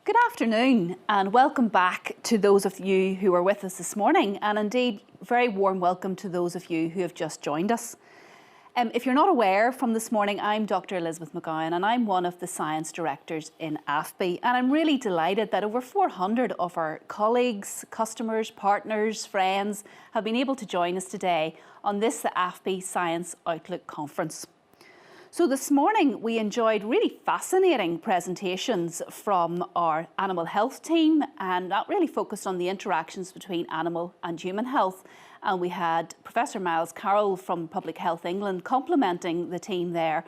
Good afternoon and welcome back to those of you who are with us this morning, and indeed very warm welcome to those of you who have just joined us. If you're not aware from this morning, I'm Dr. Elizabeth McGowan and I'm one of the science directors in AFBI, and I'm really delighted that over 400 of our colleagues, customers, partners, friends have been able to join us today on this the AFBI Science Outlook Conference. So this morning we enjoyed really fascinating presentations from our animal health team, and that really focused on the interactions between animal and human health. And we had Professor Miles Carroll from Public Health England complementing the team there.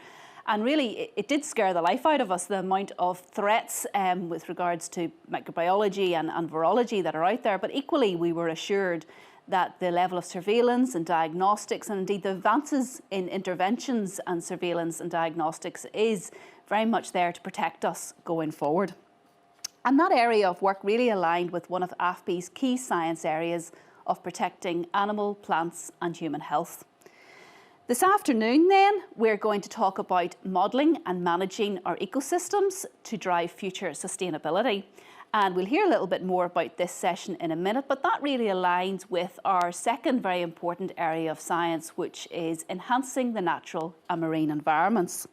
And really it did scare the life out of us, the amount of threats with regards to microbiology and virology that are out there. But equally we were assured that the level of surveillance and diagnostics, and indeed the advances in interventions and surveillance and diagnostics, is very much there to protect us going forward. And that area of work really aligned with one of AFBI's key science areas of protecting animal, plants and human health. This afternoon then, we're going to talk about modelling and managing our ecosystems to drive future sustainability. And we'll hear a little bit more about this session in a minute, but that really aligns with our second very important area of science, which is enhancing the natural and marine environments.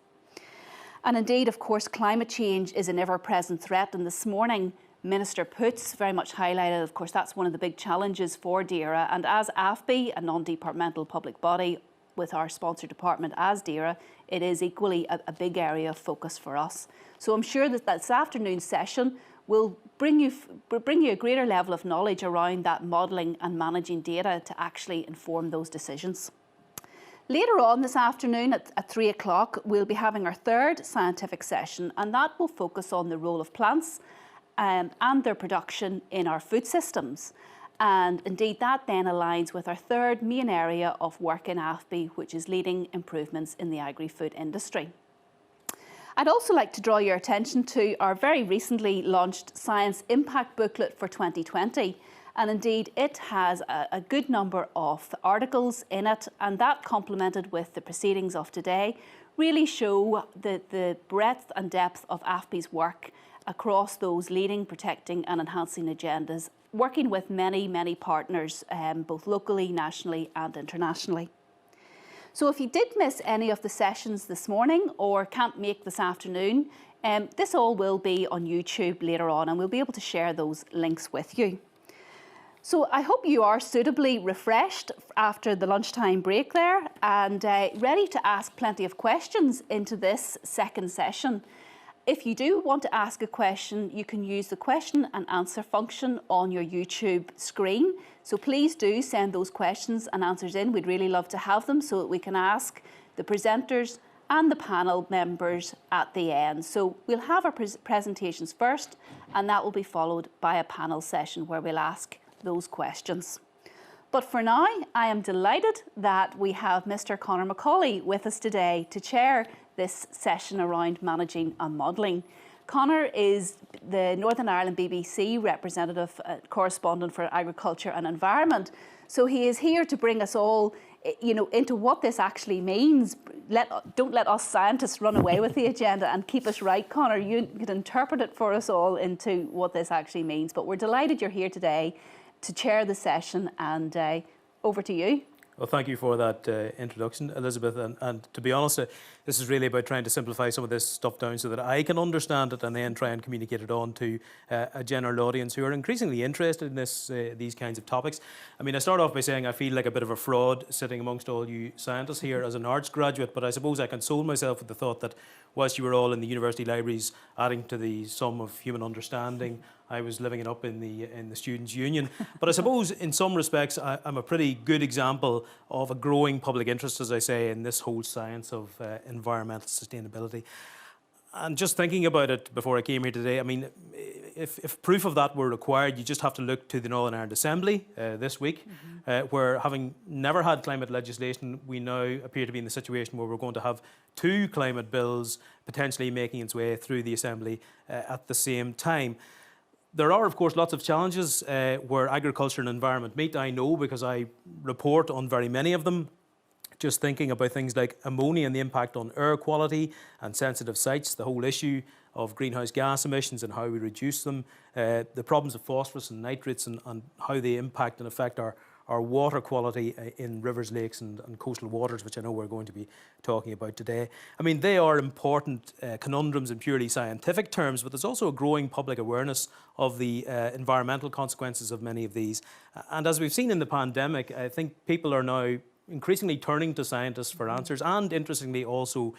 And indeed, of course, climate change is an ever-present threat, and this morning Minister Poots very much highlighted, of course, that's one of the big challenges for DAERA, and as AFBI, a non-departmental public body with our sponsor department as DAERA, it is equally a big area of focus for us. So I'm sure that this afternoon's session will bring you a greater level of knowledge around that modelling and managing data to actually inform those decisions. Later on this afternoon at 3 o'clock, we'll be having our third scientific session, and that will focus on the role of plants and their production in our food systems. And indeed that then aligns with our third main area of work in AFBI, which is leading improvements in the agri-food industry. I'd also like to draw your attention to our very recently launched Science Impact Booklet for 2020. And indeed, it has a good number of articles in it, and that complemented with the proceedings of today really show the breadth and depth of AFBI's work across those leading, protecting and enhancing agendas, working with many, many partners, both locally, nationally and internationally. So if you did miss any of the sessions this morning or can't make this afternoon, this all will be on YouTube later on, and we'll be able to share those links with you. So I hope you are suitably refreshed after the lunchtime break there and ready to ask plenty of questions into this second session. If you do want to ask a question, you can use the question and answer function on your YouTube screen. So please do send those questions and answers in. We'd really love to have them so that we can ask the presenters and the panel members at the end. So we'll have our presentations first, and that will be followed by a panel session where we'll ask those questions. But for now, I am delighted that we have Mr. Conor Macauley with us today to chair this session around managing and modelling. Conor is the Northern Ireland BBC representative correspondent for agriculture and environment. So he is here to bring us all, into what this actually means. Don't let us scientists run away with the agenda and keep us right, Conor. You could interpret it for us all into what this actually means. But we're delighted you're here today to chair the session, and over to you. Well, thank you for that introduction, Elizabeth. And to be honest, this is really about trying to simplify some of this stuff down so that I can understand it and then try and communicate it on to a general audience who are increasingly interested in these kinds of topics. I mean, I start off by saying I feel like a bit of a fraud sitting amongst all you scientists here as an arts graduate, but I suppose I console myself with the thought that whilst you were all in the university libraries adding to the sum of human understanding, I was living it up in the Students' Union. But I suppose in some respects I'm a pretty good example of a growing public interest, as I say, in this whole science of environmental sustainability. And just thinking about it before I came here today, I mean, if proof of that were required, you just have to look to the Northern Ireland Assembly this week, where having never had climate legislation, we now appear to be in the situation where we're going to have two climate bills potentially making its way through the Assembly at the same time. There are, of course, lots of challenges where agriculture and environment meet. I know because I report on very many of them. Just thinking about things like ammonia and the impact on air quality and sensitive sites, the whole issue of greenhouse gas emissions and how we reduce them, the problems of phosphorus and nitrates and how they impact and affect our water quality in rivers, lakes and coastal waters, which I know we're going to be talking about today. I mean, they are important conundrums in purely scientific terms, but there's also a growing public awareness of the environmental consequences of many of these. And as we've seen in the pandemic, I think people are now increasingly turning to scientists for answers, and interestingly also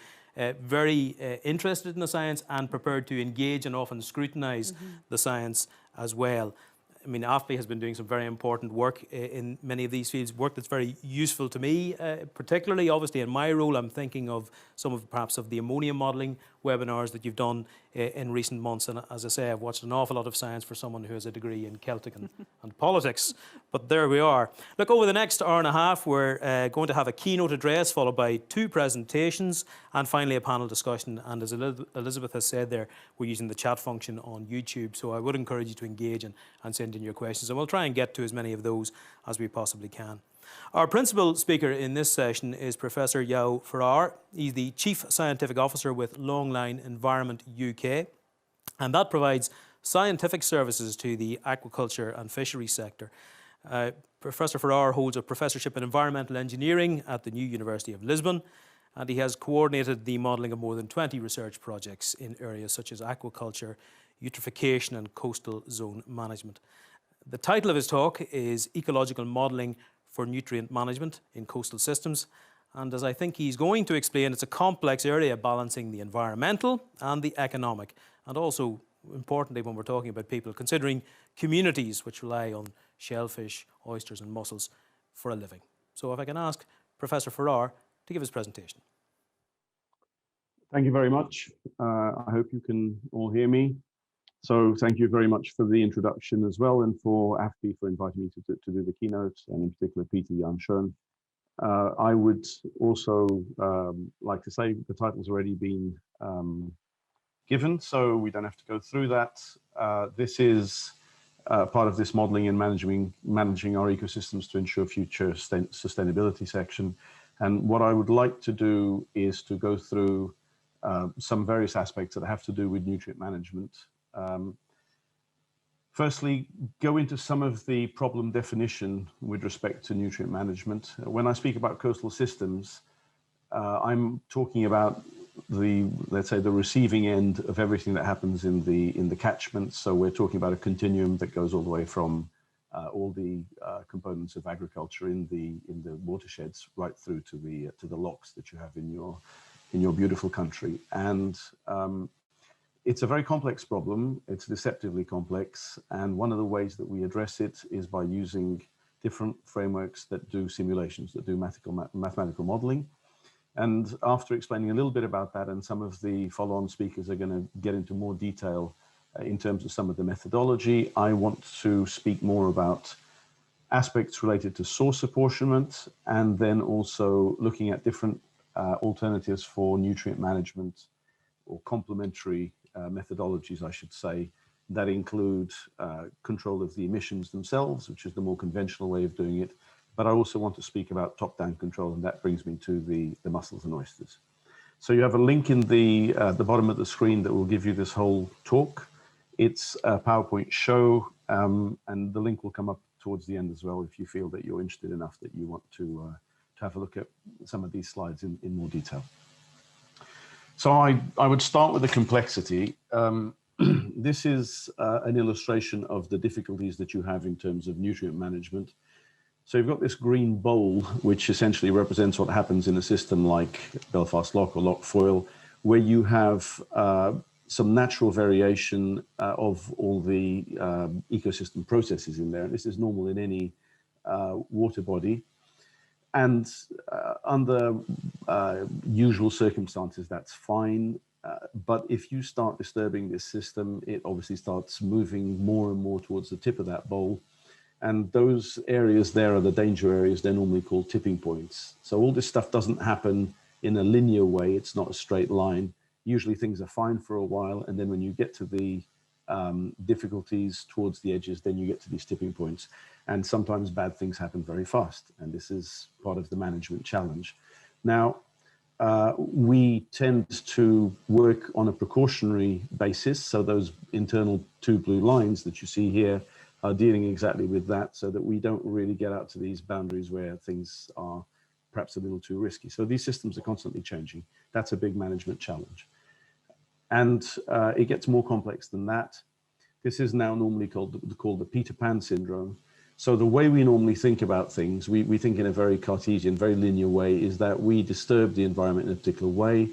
very interested in the science and prepared to engage and often scrutinise the science as well. I mean, AFBI has been doing some very important work in many of these fields, work that's very useful to me, particularly obviously in my role. I'm thinking of some of perhaps of the ammonia modelling webinars that you've done in recent months. And as I say, I've watched an awful lot of science for someone who has a degree in Celtic and politics. But there we are. Look, over the next hour and a half, we're going to have a keynote address followed by 2 presentations and finally a panel discussion. And as Elizabeth has said there, we're using the chat function on YouTube. So I would encourage you to engage and send in your questions. And we'll try and get to as many of those as we possibly can. Our principal speaker in this session is Professor Joao Ferreira. He's the Chief Scientific Officer with Longline Environment UK, and that provides scientific services to the aquaculture and fisheries sector. Professor Ferreira holds a professorship in environmental engineering at the New University of Lisbon, and he has coordinated the modelling of more than 20 research projects in areas such as aquaculture, eutrophication and coastal zone management. The title of his talk is Ecological Modelling for Nutrient Management in Coastal Systems. And as I think he's going to explain, it's a complex area balancing the environmental and the economic. And also, importantly, when we're talking about people, considering communities which rely on shellfish, oysters and mussels for a living. So if I can ask Professor Ferreira to give his presentation. Thank you very much. I hope you can all hear me. So thank you very much for the introduction as well, and for AFBI for inviting me to do the keynote, and in particular Peter Janschön. I would also like to say the title's already been given, so we don't have to go through that. This is part of this modeling and managing our ecosystems to ensure future sustainability section. And what I would like to do is to go through some various aspects that have to do with nutrient management. Firstly, go into some of the problem definition with respect to nutrient management. When I speak about coastal systems, I'm talking about let's say the receiving end of everything that happens in the catchment. So we're talking about a continuum that goes all the way from all the components of agriculture in the watersheds right through to the locks that you have in your beautiful country. And it's a very complex problem. It's deceptively complex. And one of the ways that we address it is by using different frameworks that do simulations, that do mathematical modeling. And after explaining a little bit about that, and some of the follow-on speakers are going to get into more detail in terms of some of the methodology, I want to speak more about aspects related to source apportionment, and then also looking at different alternatives for nutrient management, or complementary methodologies, I should say, that include control of the emissions themselves, which is the more conventional way of doing it. But I also want to speak about top-down control, and that brings me to the mussels and oysters. So you have a link in the bottom of the screen that will give you this whole talk. It's a PowerPoint show, and the link will come up towards the end as well if you feel that you're interested enough that you want to have a look at some of these slides in more detail. So I would start with the complexity. This is an illustration of the difficulties that you have in terms of nutrient management. So you've got this green bowl, which essentially represents what happens in a system like Belfast Lough or Lough Foyle, where you have some natural variation of all the ecosystem processes in there. And this is normal in any water body. And under usual circumstances, that's fine. But if you start disturbing this system, it obviously starts moving more and more towards the tip of that bowl. And those areas there are the danger areas. They're normally called tipping points. So all this stuff doesn't happen in a linear way. It's not a straight line. Usually things are fine for a while. And then when you get to the difficulties towards the edges, then you get to these tipping points. And sometimes bad things happen very fast. And this is part of the management challenge. Now, we tend to work on a precautionary basis. So those internal 2 blue lines that you see here are dealing exactly with that, so that we don't really get out to these boundaries where things are perhaps a little too risky. So these systems are constantly changing. That's a big management challenge. And it gets more complex than that. This is now normally called the Peter Pan syndrome. So the way we normally think about things, we think in a very Cartesian, very linear way, is that we disturb the environment in a particular way.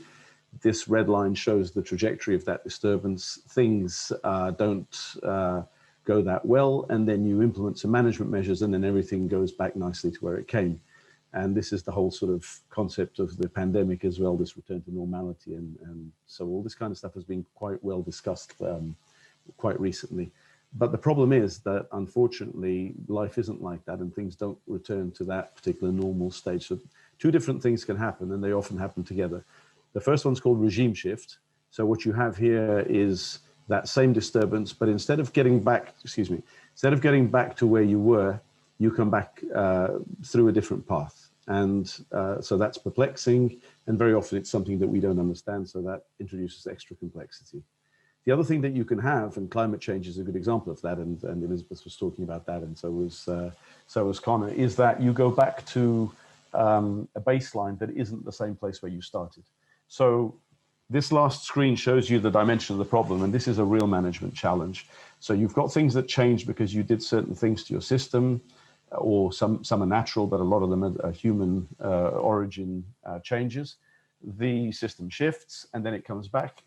This red line shows the trajectory of that disturbance. Things don't go that well, and then you implement some management measures, and then everything goes back nicely to where it came. And this is the whole sort of concept of the pandemic as well, this return to normality. And so all this kind of stuff has been quite well discussed quite recently. But the problem is that, unfortunately, life isn't like that, and things don't return to that particular normal stage. So 2 different things can happen, and they often happen together. The first one's called regime shift. So what you have here is that same disturbance, but instead of getting back, instead of getting back to where you were, you come back through a different path. And so that's perplexing, and very often it's something that we don't understand, so that introduces extra complexity. The other thing that you can have, and climate change is a good example of that, and Elizabeth was talking about that, and so was Conor, is that you go back to a baseline that isn't the same place where you started. So this last screen shows you the dimension of the problem, and this is a real management challenge. So you've got things that change because you did certain things to your system, or some are natural, but a lot of them are human origin changes. The system shifts, and then it comes back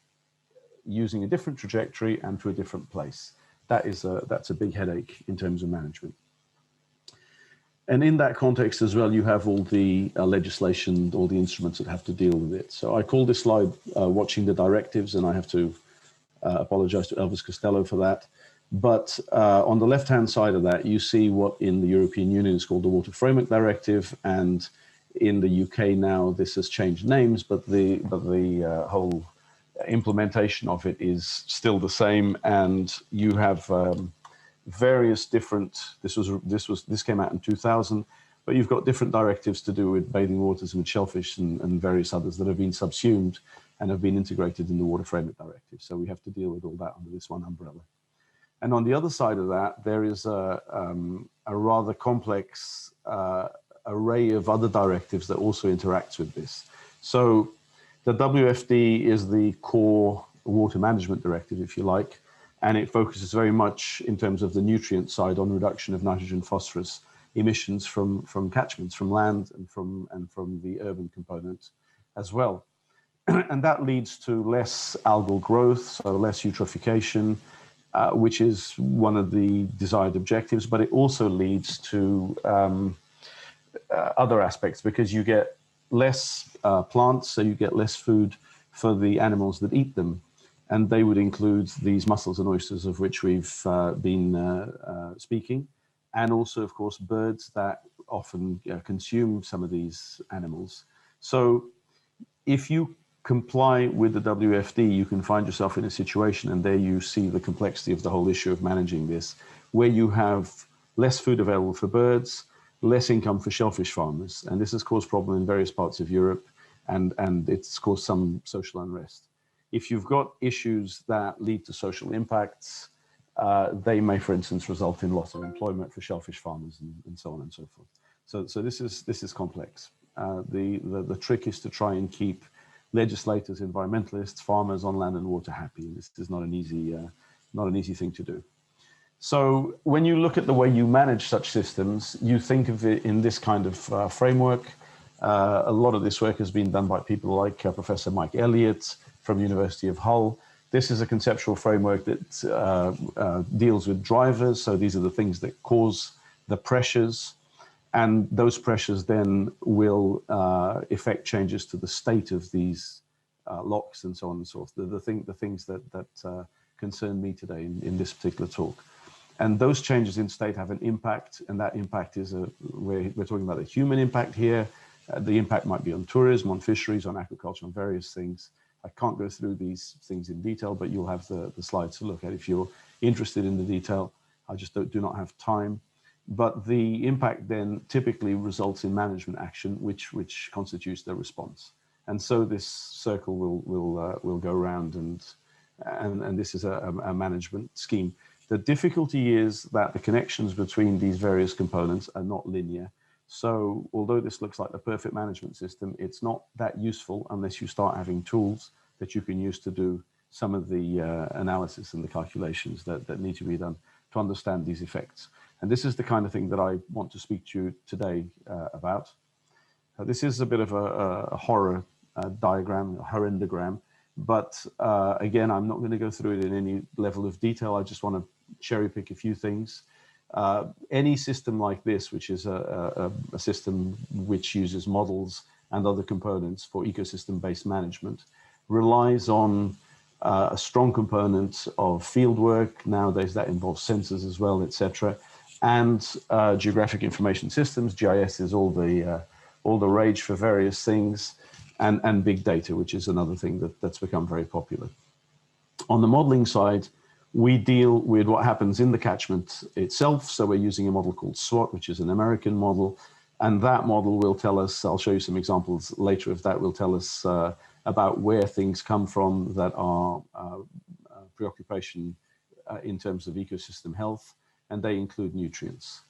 using a different trajectory and to a different place. That's a big headache in terms of management. And in that context as well, you have all the legislation, all the instruments that have to deal with it. So I call this slide watching the directives, and I have to apologize to Elvis Costello for that. But on the left-hand side of that, you see what in the European Union is called the Water Framework Directive, and in the UK now this has changed names, but the whole implementation of it is still the same. And you have various different, this came out in 2000, but you've got different directives to do with bathing waters and with shellfish and various others that have been subsumed and have been integrated in the Water Framework Directive. So we have to deal with all that under this one umbrella. And on the other side of that, there is a rather complex array of other directives that also interacts with this. So the WFD is the core water management directive, if you like, and it focuses very much in terms of the nutrient side on reduction of nitrogen, phosphorus emissions from catchments, from land and from the urban component as well. And that leads to less algal growth, so less eutrophication, which is one of the desired objectives, but it also leads to other aspects, because you get less plants, so you get less food for the animals that eat them. And they would include these mussels and oysters of which we've been speaking, and also, of course, birds that often consume some of these animals. So if you comply with the WFD, you can find yourself in a situation, and there you see the complexity of the whole issue of managing this, where you have less food available for birds, less income for shellfish farmers. And this has caused problems in various parts of Europe, and it's caused some social unrest. If you've got issues that lead to social impacts, they may, for instance, result in loss of employment for shellfish farmers and so on and so forth. So this is complex. The trick is to try and keep legislators, environmentalists, farmers on land and water happy. And this is not an easy thing to do. So when you look at the way you manage such systems, you think of it in this kind of framework. A lot of this work has been done by people like Professor Mike Elliott from the University of Hull. This is a conceptual framework that deals with drivers. So these are the things that cause the pressures, and those pressures then will affect changes to the state of these locks and so on and so forth. The things that concern me today in this particular talk. And those changes in state have an impact, and that impact is we're talking about a human impact here. The impact might be on tourism, on fisheries, on agriculture, on various things. I can't go through these things in detail, but you'll have the slides to look at if you're interested in the detail. I just do not have time. But the impact then typically results in management action, which constitutes the response. And so this circle will go round, and this is a management scheme. The difficulty is that the connections between these various components are not linear. So although this looks like the perfect management system, it's not that useful unless you start having tools that you can use to do some of the analysis and the calculations that need to be done to understand these effects. And this is the kind of thing that I want to speak to you today about. This is a bit of a horror diagram, a horrendogram, but again, I'm not going to go through it in any level of detail. I just want to cherry pick a few things. Any system like this, which is a system which uses models and other components for ecosystem-based management, relies on a strong component of field work. Nowadays, that involves sensors as well, etc., and geographic information systems. GIS is all the rage for various things, and big data, which is another thing that's become very popular. On the modeling side, we deal with what happens in the catchment itself. So we're using a model called Swot, which is an American model. And that model will tell us, I'll show you some examples later of that, will tell us about where things come from that are preoccupation in terms of ecosystem health, and they include nutrients.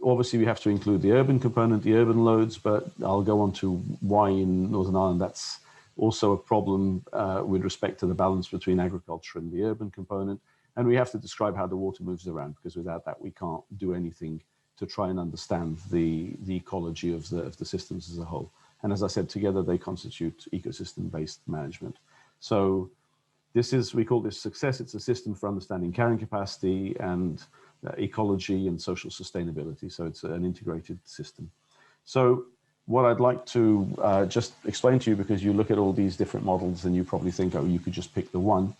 Obviously, we have to include the urban component, the urban loads, but I'll go on to why in Northern Ireland that's also a problem with respect to the balance between agriculture and the urban component. And we have to describe how the water moves around, because without that, we can't do anything to try and understand the ecology of the systems as a whole. And as I said, together they constitute ecosystem-based management. So this is, we call this success. It's a system for understanding carrying capacity and ecology and social sustainability. So it's an integrated system. So what I'd like to just explain to you, because you look at all these different models and you probably think, oh, you could just pick the one.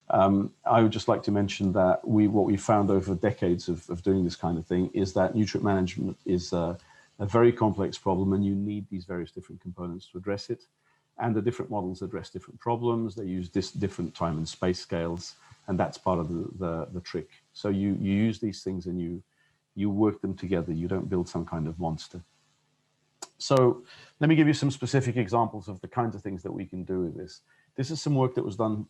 I would just like to mention that what we found over decades of doing this kind of thing is that nutrient management is a very complex problem, and you need these various different components to address it. And the different models address different problems. They use different time and space scales, and that's part of the trick. So you use these things and you work them together. You don't build some kind of monster. So let me give you some specific examples of the kinds of things that we can do with this. This is some work that was done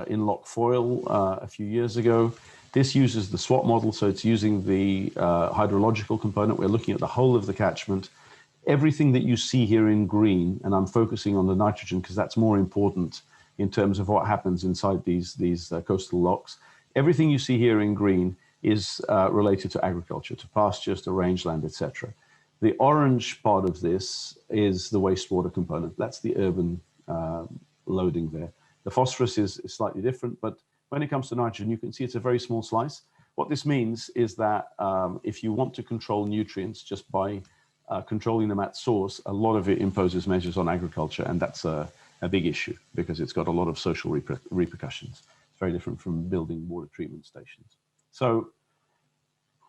in Loch Foyle a few years ago. This uses the Swot model, so it's using the hydrological component. We're looking at the whole of the catchment. Everything that you see here in green, and I'm focusing on the nitrogen because that's more important in terms of what happens inside these coastal lochs. Everything you see here in green is related to agriculture, to pastures, to rangeland, etc. The orange part of this is the wastewater component. That's the urban loading there. The phosphorus is slightly different, but when it comes to nitrogen, you can see it's a very small slice. What this means is that if you want to control nutrients just by controlling them at source, a lot of it imposes measures on agriculture, and that's a big issue because it's got a lot of social repercussions. It's very different from building water treatment stations. So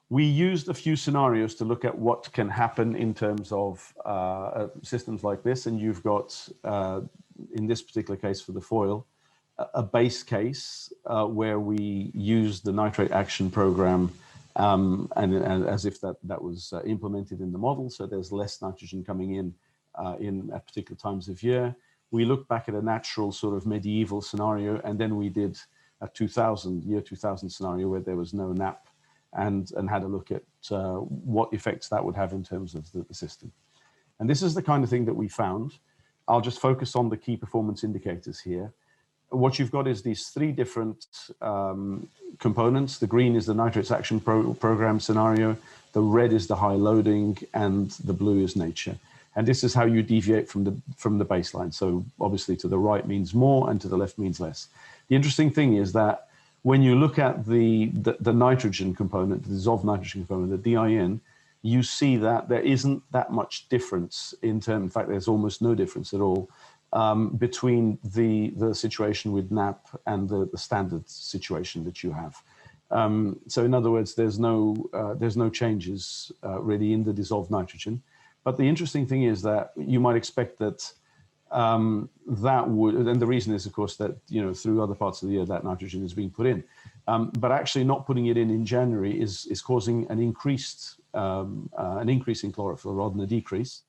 we used a few scenarios to look at what can happen in terms of systems like this, and you've got, in this particular case for the foil, a base case where we use the nitrate action program and as if that was implemented in the model, so there's less nitrogen coming in at particular times of year. We looked back at a natural sort of medieval scenario, and then we did a year 2000 scenario where there was no NAP, and had a look at what effects that would have in terms of the system. And this is the kind of thing that we found. I'll just focus on the key performance indicators here. What you've got is these three different components. The green is the nitrates action program scenario, the red is the high loading, and the blue is nature. And this is how you deviate from the baseline. So obviously to the right means more and to the left means less. The interesting thing is that when you look at the nitrogen component, the dissolved nitrogen component, the DIN, you see that there isn't that much difference in fact, there's almost no difference at all between the situation with NAP and the standard situation that you have. So in other words, there's no changes really in the dissolved nitrogen. But the interesting thing is that you might expect that that would, and the reason is, of course, that through other parts of the year that nitrogen is being put in, but actually not putting it in January is causing an increase in chlorophyll rather than a decrease.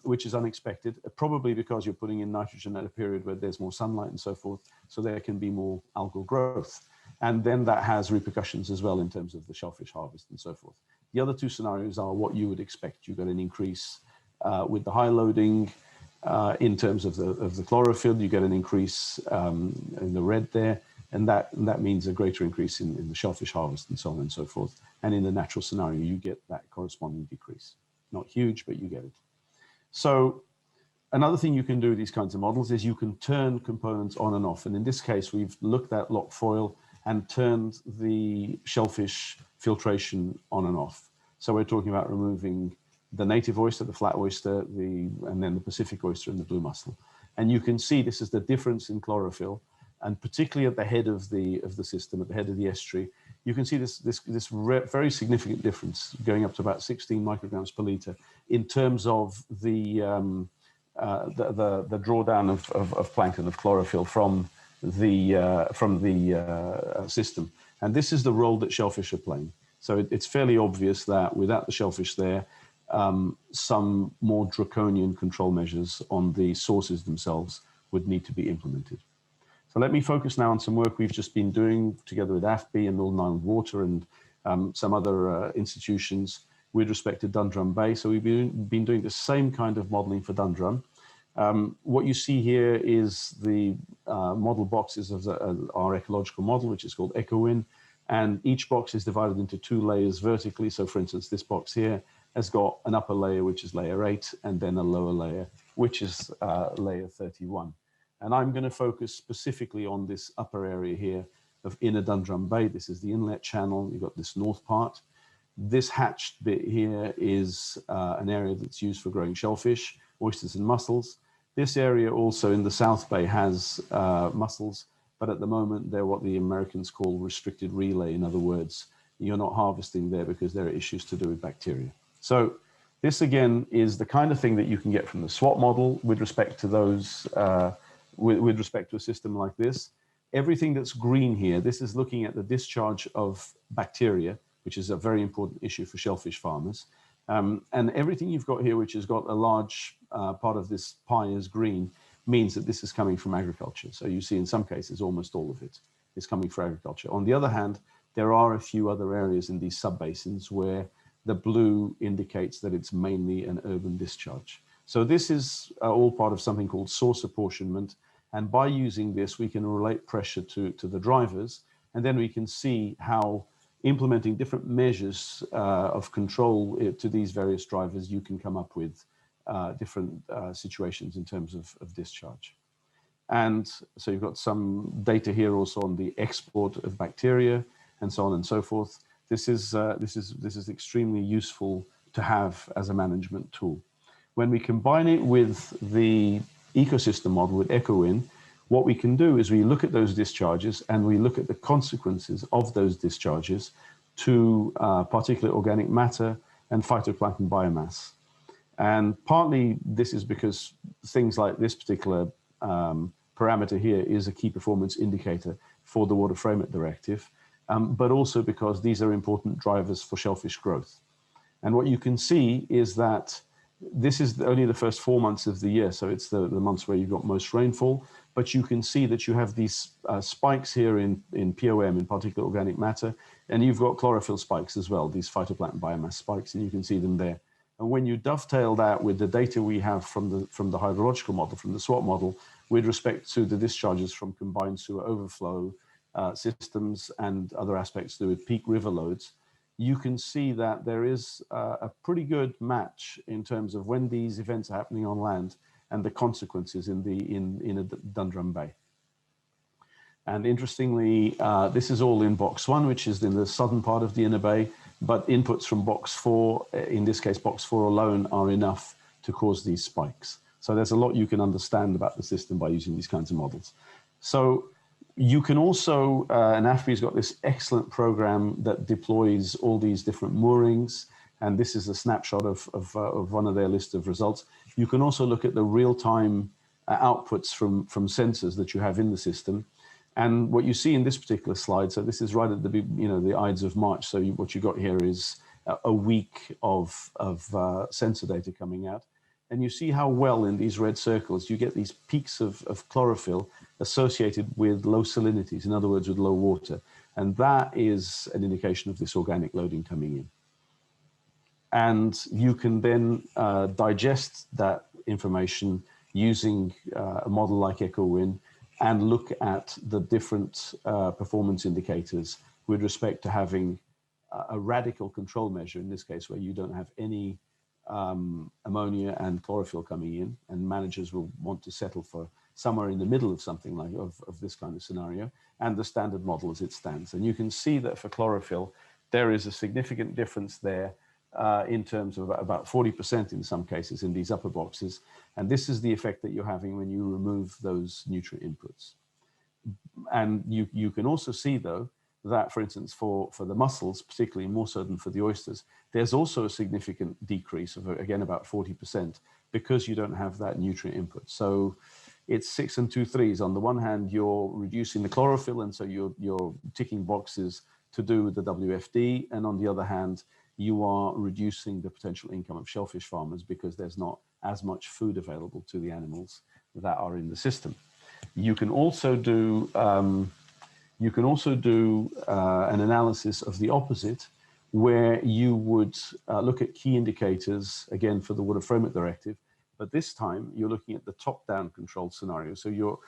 which is unexpected, probably because you're putting in nitrogen at a period where there's more sunlight and so forth, so there can be more algal growth. And then that has repercussions as well in terms of the shellfish harvest and so forth. The other two scenarios are what you would expect. You got an increase with the high loading in terms of the chlorophyll. You get an increase in the red there, and that means a greater increase in the shellfish harvest and so on and so forth. And in the natural scenario, you get that corresponding decrease. Not huge, but you get it. So another thing you can do with these kinds of models is you can turn components on and off. And in this case, we've looked at lock foil and turned the shellfish filtration on and off. So we're talking about removing the native oyster, the flat oyster, and then the Pacific oyster and the blue mussel. And you can see this is the difference in chlorophyll, and particularly at the head of the system, at the head of the estuary, you can see this very significant difference going up to about 16 micrograms per liter in terms of the drawdown of plankton, of chlorophyll from the system. And this is the role that shellfish are playing. So it's fairly obvious that without the shellfish there, some more draconian control measures on the sources themselves would need to be implemented. So let me focus now on some work we've just been doing together with AFBI and Longline Water and some other institutions with respect to Dundrum Bay. So we've been doing the same kind of modeling for Dundrum. What you see here is the model boxes of our ecological model, which is called EcoWin. And each box is divided into two layers vertically. So for instance, this box here has got an upper layer, which is layer 8, and then a lower layer, which is layer 31. And I'm going to focus specifically on this upper area here of Inner Dundrum Bay. This is the inlet channel. You've got this north part. This hatched bit here is an area that's used for growing shellfish, oysters and mussels. This area also in the South Bay has mussels, but at the moment they're what the Americans call restricted relay. In other words, you're not harvesting there because there are issues to do with bacteria. So this again is the kind of thing that you can get from the Swot model with respect to those, with respect to a system like this. Everything that's green here, this is looking at the discharge of bacteria, which is a very important issue for shellfish farmers. And everything you've got here, which has got a large part of this pie as green, means that this is coming from agriculture. So you see in some cases, almost all of it is coming from agriculture. On the other hand, there are a few other areas in these subbasins where the blue indicates that it's mainly an urban discharge. So this is all part of something called source apportionment. And by using this, we can relate pressure to the drivers. And then we can see how implementing different measures of control to these various drivers, you can come up with different situations in terms of discharge. And so you've got some data here also on the export of bacteria and so on and so forth. This is extremely useful to have as a management tool. When we combine it with the ecosystem model with EcoWin, what we can do is we look at those discharges and we look at the consequences of those discharges to particulate organic matter and phytoplankton biomass. And partly this is because things like this particular parameter here is a key performance indicator for the Water Framework Directive, but also because these are important drivers for shellfish growth. And what you can see is that this is only the first 4 months of the year, so it's the months where you've got most rainfall, but you can see that you have these spikes here in POM, in particulate organic matter, and you've got chlorophyll spikes as well, these phytoplankton biomass spikes, and you can see them there. And when you dovetail that with the data we have from the hydrological model, from the Swot model, with respect to the discharges from combined sewer overflow systems and other aspects to do with peak river loads, you can see that there is a pretty good match in terms of when these events are happening on land and the consequences in a Dundrum Bay. And interestingly, this is all in box 1, which is in the southern part of the inner bay, but inputs from box 4, in this case box 4 alone, are enough to cause these spikes. So there's a lot you can understand about the system by using these kinds of models. So you can also, and AFBI's got this excellent program that deploys all these different moorings, and this is a snapshot of one of their list of results. You can also look at the real-time outputs from sensors that you have in the system. And what you see in this particular slide, so this is right at the Ides of March. So what you got here is a week of sensor data coming out. And you see how well in these red circles you get these peaks of chlorophyll associated with low salinities, in other words, with low water. And that is an indication of this organic loading coming in. And you can then digest that information using a model like EcoWin and look at the different performance indicators with respect to having a radical control measure, in this case, where you don't have any ammonia and chlorophyll coming in, and managers will want to settle for somewhere in the middle of something like of this kind of scenario, and the standard model as it stands. And you can see that for chlorophyll, there is a significant difference there in terms of about 40% in some cases in these upper boxes. And this is the effect that you're having when you remove those nutrient inputs. And you can also see, though, that, for instance, for the mussels, particularly more so than for the oysters, there's also a significant decrease of, again, about 40% because you don't have that nutrient input. So it's 6 and 2 3s. On the one hand, you're reducing the chlorophyll, and so you're ticking boxes to do with the WFD. And on the other hand, you are reducing the potential income of shellfish farmers because there's not as much food available to the animals that are in the system. You can also do an analysis of the opposite, where you would look at key indicators, again, for the Water Framework Directive, but this time you're looking at the top-down controlled scenario. So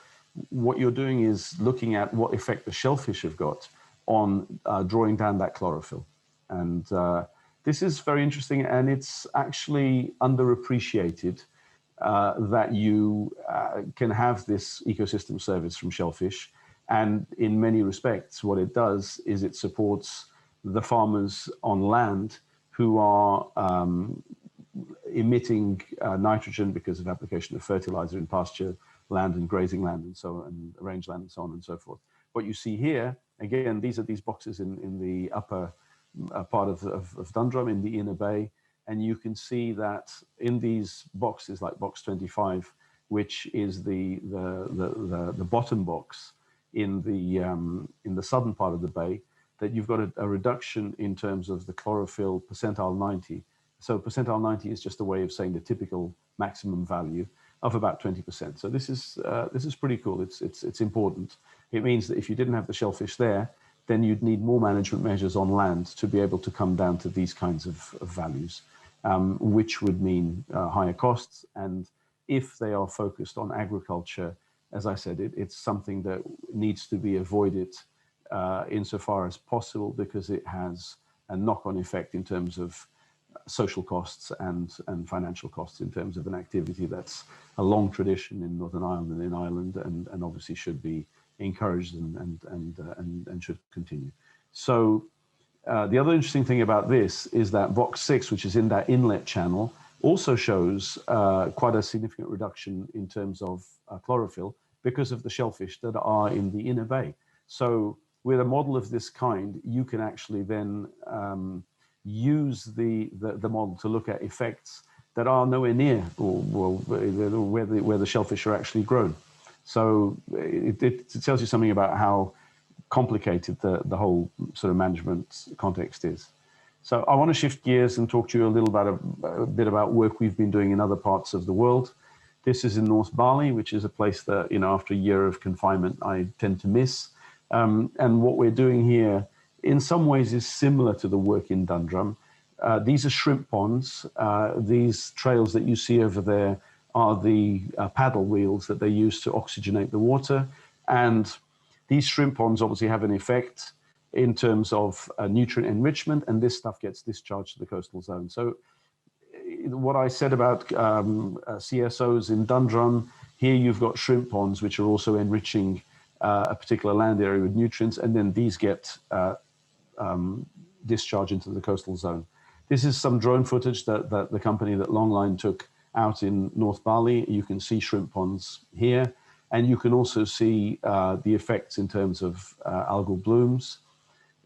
what you're doing is looking at what effect the shellfish have got on drawing down that chlorophyll. And this is very interesting, and it's actually underappreciated that you can have this ecosystem service from shellfish. And in many respects, what it does is it supports the farmers on land who are emitting nitrogen because of application of fertilizer in pasture land and grazing land and so on, and range land and so on and so forth. What you see here, again, these are these boxes in the upper part of Dundrum, in the inner bay, and you can see that in these boxes, like box 25, which is the bottom box in the southern part of the bay, that you've got a reduction in terms of the chlorophyll percentile 90. So percentile 90 is just a way of saying the typical maximum value of about 20%. So this is pretty cool. It's important. It means that if you didn't have the shellfish there, then you'd need more management measures on land to be able to come down to these kinds of values, which would mean higher costs. And if they are focused on agriculture, as I said, it's something that needs to be avoided insofar as possible, because it has a knock-on effect in terms of social costs and financial costs in terms of an activity that's a long tradition in Northern Ireland and in Ireland, and obviously should be encouraged and should continue. So the other interesting thing about this is that box 6, which is in that inlet channel, also shows quite a significant reduction in terms of chlorophyll because of the shellfish that are in the inner bay. So with a model of this kind, you can actually then use the model to look at effects that are nowhere near where the shellfish are actually grown. So it tells you something about how complicated the whole sort of management context is. So I want to shift gears and talk to you a bit about work we've been doing in other parts of the world. This is in North Bali, which is a place that, after a year of confinement, I tend to miss. And what we're doing here, in some ways, is similar to the work in Dundrum. These are shrimp ponds. These trails that you see over there are the paddle wheels that they use to oxygenate the water. And these shrimp ponds obviously have an effect in terms of nutrient enrichment, and this stuff gets discharged to the coastal zone. So what I said about CSOs in Dundrum, here you've got shrimp ponds, which are also enriching a particular land area with nutrients, and then these get discharged into the coastal zone. This is some drone footage that the company that Longline took out in North Bali. You can see shrimp ponds here, and you can also see the effects in terms of algal blooms.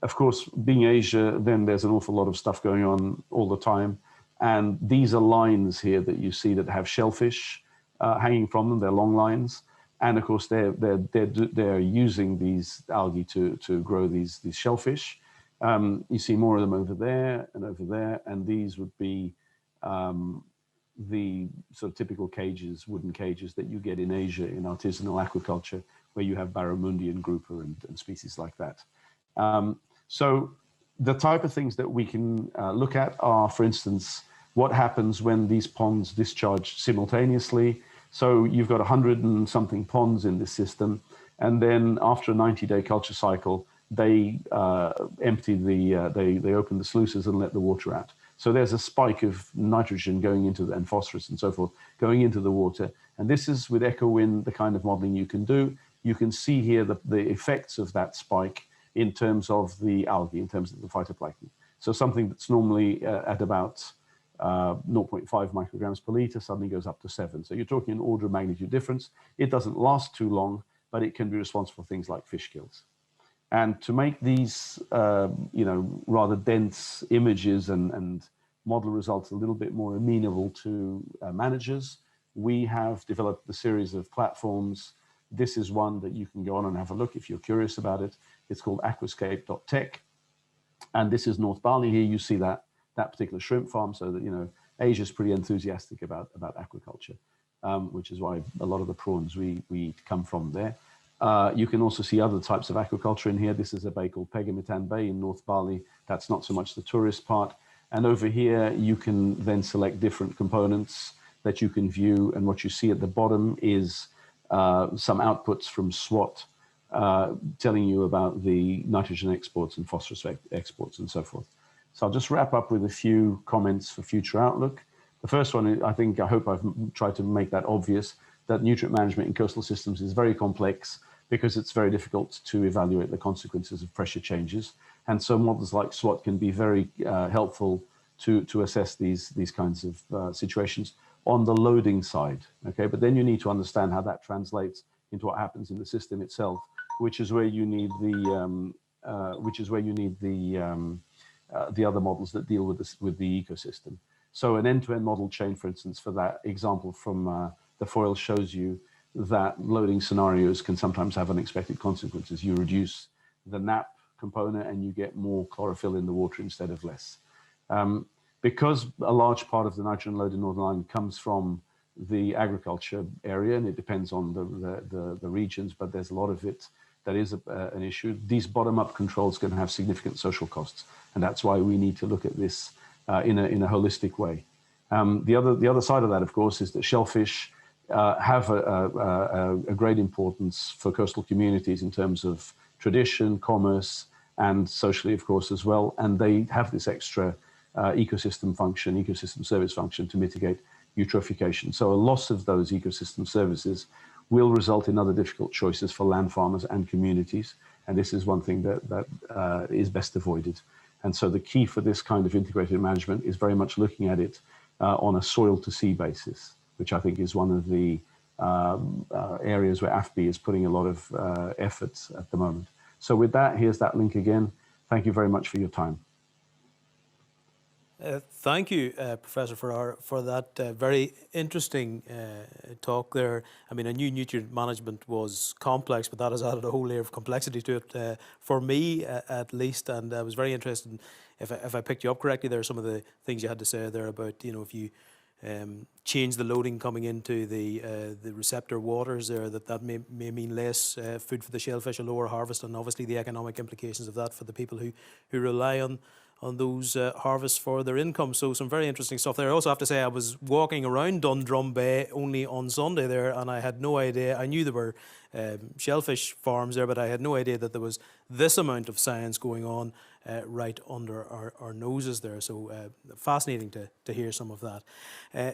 Of course, being Asia, then there's an awful lot of stuff going on all the time. And these are lines here that you see that have shellfish hanging from them. They're long lines. And of course, they're using these algae to grow these shellfish. You see more of them over there, and these would be the sort of typical cages, wooden cages that you get in Asia in artisanal aquaculture, where you have barramundi and grouper and species like that. So the type of things that we can look at are, for instance, what happens when these ponds discharge simultaneously. So you've got 100 and something ponds in this system, and then after a 90-day culture cycle, they empty they open the sluices and let the water out. So there's a spike of nitrogen going into and phosphorus and so forth going into the water. And this is with EchoWind, the kind of modeling you can do. You can see here the effects of that spike in terms of the algae, in terms of the phytoplankton. So something that's normally at about 0.5 micrograms per liter suddenly goes up to 7. So you're talking an order of magnitude difference. It doesn't last too long, but it can be responsible for things like fish kills. And to make these, rather dense images and model results a little bit more amenable to managers, we have developed a series of platforms. This is one that you can go on and have a look if you're curious about it. It's called aquascape.tech. And this is North Bali. Here you see that particular shrimp farm, so that, Asia's pretty enthusiastic about aquaculture, which is why a lot of the prawns we come from there. You can also see other types of aquaculture in here. This is a bay called Pegamitan Bay in North Bali. That's not so much the tourist part. And over here, you can then select different components that you can view. And what you see at the bottom is some outputs from Swot telling you about the nitrogen exports and phosphorus exports and so forth. So I'll just wrap up with a few comments for future outlook. The first one, I hope I've tried to make that obvious, that nutrient management in coastal systems is very complex because it's very difficult to evaluate the consequences of pressure changes. And so models like SWOT can be very helpful to assess these kinds of situations on the loading side, okay? But then you need to understand how that translates into what happens in the system itself, which is where you need the other models that deal with the ecosystem. So an end-to-end model chain, for instance, for that example from the foil shows you that loading scenarios can sometimes have unexpected consequences. You reduce the NAP component and you get more chlorophyll in the water instead of less. Because a large part of the nitrogen load in Northern Ireland comes from the agriculture area, and it depends on the regions, but there's a lot of it that is an issue. These bottom-up controls can have significant social costs, and that's why we need to look at this in a holistic way. The other side of that, of course, is that shellfish have a great importance for coastal communities in terms of tradition, commerce, and socially, of course, as well. And they have this extra ecosystem service function to mitigate eutrophication. So a loss of those ecosystem services will result in other difficult choices for land farmers and communities. And this is one thing that is best avoided. And so the key for this kind of integrated management is very much looking at it on a soil to sea basis, which I think is one of the areas where AFBI is putting a lot of efforts at the moment. So with that, here's that link again. Thank you very much for your time. Thank you, Professor Ferreira, for that very interesting talk there. I mean, I knew nutrient management was complex, but that has added a whole layer of complexity to it, for me at least. And I was very interested in, if I picked you up correctly, there are some of the things you had to say there about, if you change the loading coming into the receptor waters there, that may mean less food for the shellfish, a lower harvest, and obviously the economic implications of that for the people who rely on those harvests for their income. So some very interesting stuff there. I also have to say I was walking around Dundrum Bay only on Sunday there, and I had no idea. I knew there were shellfish farms there, but I had no idea that there was this amount of science going on right under our noses there. So fascinating to hear some of that.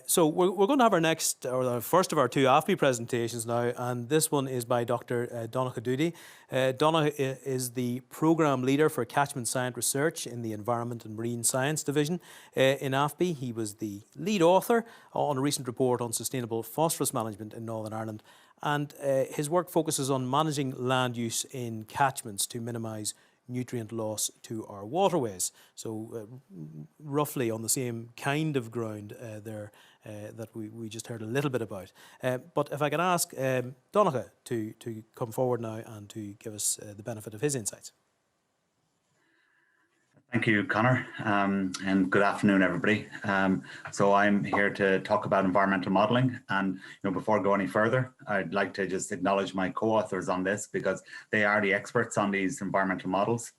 So we're going to have our next, or the first of our two AFBI presentations now, and this one is by Dr. Donnacha Doody. Donnacha is the Programme Leader for Catchment Science Research in the Environment and Marine Science Division in AFBI. He was the lead author on a recent report on sustainable phosphorus management in Northern Ireland, and his work focuses on managing land use in catchments to minimise nutrient loss to our waterways. So roughly on the same kind of ground there that we just heard a little bit about. But if I can ask Donnacha to come forward now and to give us the benefit of his insights. Thank you, Conor, and good afternoon, everybody. So I'm here to talk about environmental modelling, and before I go any further, I'd like to just acknowledge my co-authors on this because they are the experts on these environmental models.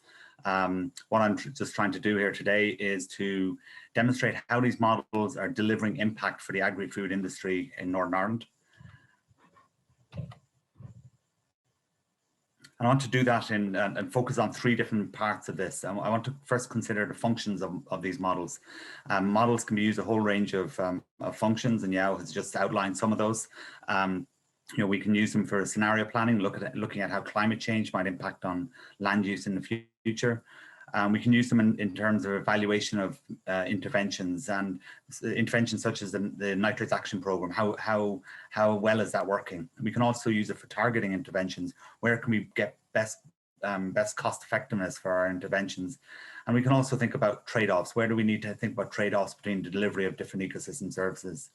What I'm just trying to do here today is to demonstrate how these models are delivering impact for the agri-food industry in Northern Ireland. I want to do that and focus on three different parts of this. I want to first consider the functions of these models. Models can be used a whole range of functions, and Joao has just outlined some of those. We can use them for scenario planning, looking at how climate change might impact on land use in the future. We can use them in terms of evaluation of interventions, and interventions such as the nitrates action program. How well is that working? We can also use it for targeting interventions. Where can we get best cost effectiveness for our interventions? And we can also think about trade-offs. Where do we need to think about trade-offs between the delivery of different ecosystem services?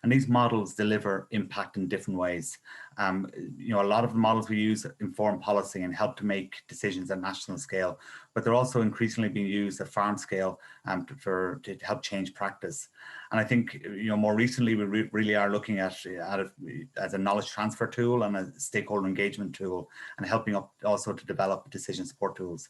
And these models deliver impact in different ways. A lot of the models we use inform policy and help to make decisions at national scale, but they're also increasingly being used at farm scale to help change practice. And I think more recently we really are looking at it as a knowledge transfer tool and a stakeholder engagement tool, and helping up also to develop decision support tools.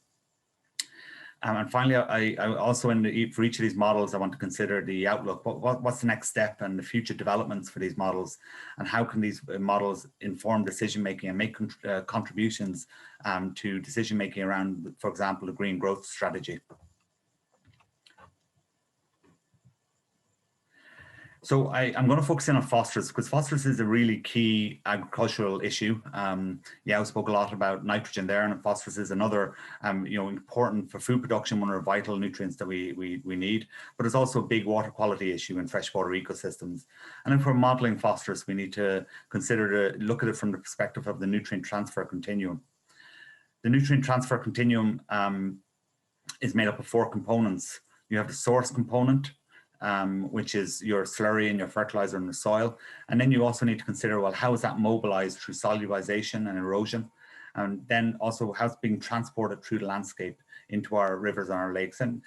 And finally, I also, for each of these models, I want to consider the outlook. What's the next step and the future developments for these models, and how can these models inform decision-making and make contributions to decision-making around, for example, the green growth strategy. So I'm going to focus in on phosphorus, because phosphorus is a really key agricultural issue. Joao spoke a lot about nitrogen there, and phosphorus is another, important for food production, one of the vital nutrients that we need. But it's also a big water quality issue in freshwater ecosystems. And if we're modelling phosphorus, we need to look at it from the perspective of the nutrient transfer continuum. The nutrient transfer continuum is made up of 4 components. You have the source component, which is your slurry and your fertilizer in the soil. And then you also need to consider, well, how is that mobilized through solubilization and erosion? And then also how it's being transported through the landscape into our rivers and our lakes. And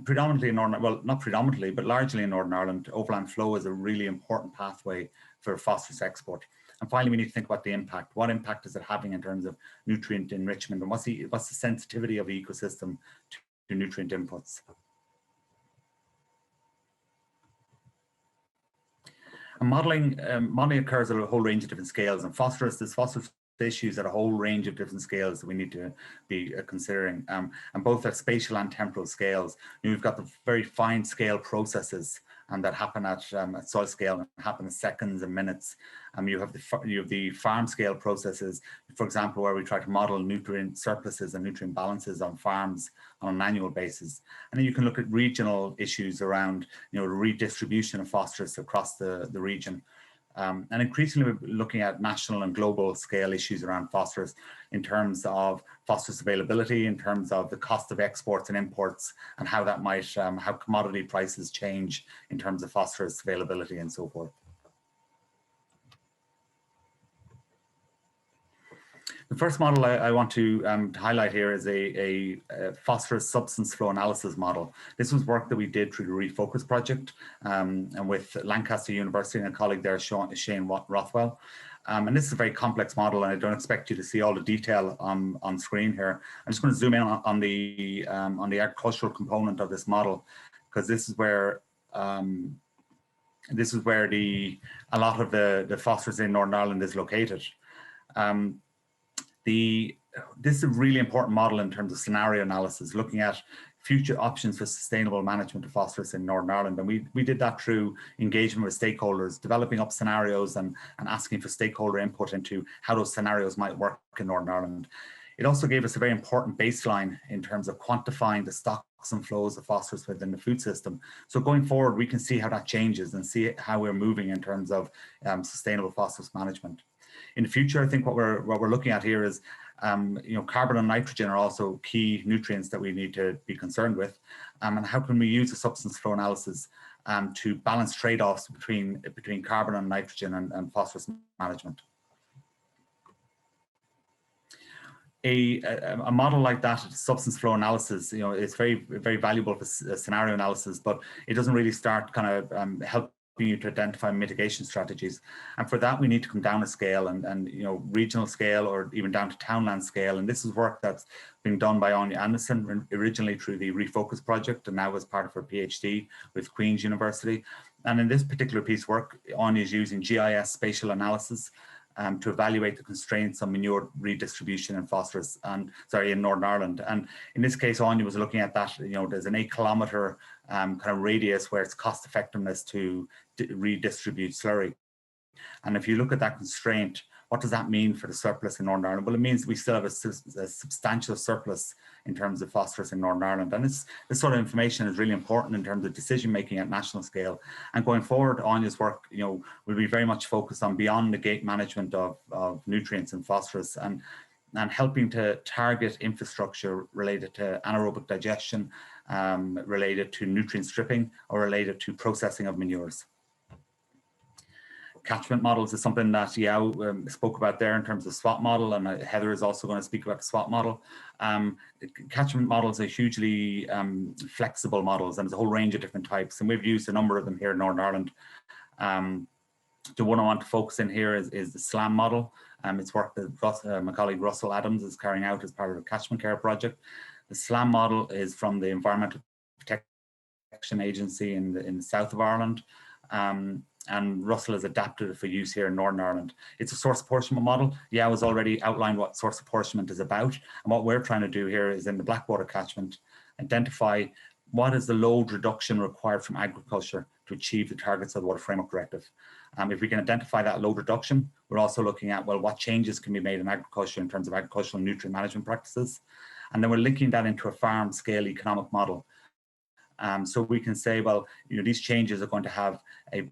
predominantly in Northern, well, not predominantly, but largely in Northern Ireland, overland flow is a really important pathway for phosphorus export. And finally, we need to think about the impact. What impact is it having in terms of nutrient enrichment? And what's the sensitivity of the ecosystem to nutrient inputs? And modelling occurs at a whole range of different scales, and there's phosphorus issues at a whole range of different scales that we need to be considering, and both at spatial and temporal scales. We've got the very fine scale processes that happen at soil scale and happen in seconds and minutes. You have the farm scale processes, for example, where we try to model nutrient surpluses and nutrient balances on farms on an annual basis. And then you can look at regional issues around the redistribution of phosphorus across the region. And increasingly we're looking at national and global scale issues around phosphorus in terms of phosphorus availability, in terms of the cost of exports and imports, and how that might, how commodity prices change in terms of phosphorus availability and so forth. The first model I want to highlight here is a phosphorus substance flow analysis model. This was work that we did through the Refocus project and with Lancaster University and a colleague there, Shane Rothwell. And this is a very complex model, and I don't expect you to see all the detail on screen here. I'm just going to zoom in on the agricultural component of this model, because this is where a lot of the phosphorus in Northern Ireland is located. This is a really important model in terms of scenario analysis, looking at future options for sustainable management of phosphorus in Northern Ireland. And we did that through engagement with stakeholders, developing up scenarios and asking for stakeholder input into how those scenarios might work in Northern Ireland. It also gave us a very important baseline in terms of quantifying the stocks and flows of phosphorus within the food system. So going forward, we can see how that changes and see how we're moving in terms of sustainable phosphorus management. In the future, I think what we're looking at here is, carbon and nitrogen are also key nutrients that we need to be concerned with, and how can we use the substance flow analysis to balance trade-offs between carbon and nitrogen and phosphorus management. a model like that, substance flow analysis, it's very, very valuable for scenario analysis, but it doesn't really start kind of helping you to identify mitigation strategies. And for that, we need to come down a scale and regional scale, or even down to townland scale. And this is work that's being done by Anya Anderson, originally through the Refocus project, and now as part of her PhD with Queen's University. And in this particular piece of work, Anya is using GIS spatial analysis to evaluate the constraints on manure redistribution in phosphorus in Northern Ireland. And in this case, Anya was looking at that, there's an 8 kilometre kind of radius where it's cost effectiveness to redistribute slurry. And if you look at that constraint, what does that mean for the surplus in Northern Ireland? Well, it means we still have a substantial surplus in terms of phosphorus in Northern Ireland. And this sort of information is really important in terms of decision making at national scale. And going forward, Anya's work, will be very much focused on beyond the gate management of nutrients and phosphorus, and helping to target infrastructure related to anaerobic digestion, related to nutrient stripping, or related to processing of manures. Catchment models is something that Joao spoke about there in terms of Swot model, and Heather is also going to speak about the Swot model. Catchment models are hugely flexible models, and there's a whole range of different types, and we've used a number of them here in Northern Ireland. The one I want to focus in here is the SLAM model. It's work that my colleague Russell Adams is carrying out as part of the Catchment Care project. The SLAM model is from the Environmental Protection Agency in the south of Ireland. And Russell has adapted it for use here in Northern Ireland. It's a source apportionment model. Joao has already outlined what source apportionment is about. And what we're trying to do here is, in the Blackwater catchment, identify what is the load reduction required from agriculture to achieve the targets of the Water Framework Directive. If we can identify that load reduction, we're also looking at, well, what changes can be made in agriculture in terms of agricultural and nutrient management practices. And then we're linking that into a farm scale economic model. So we can say, well, these changes are going to have a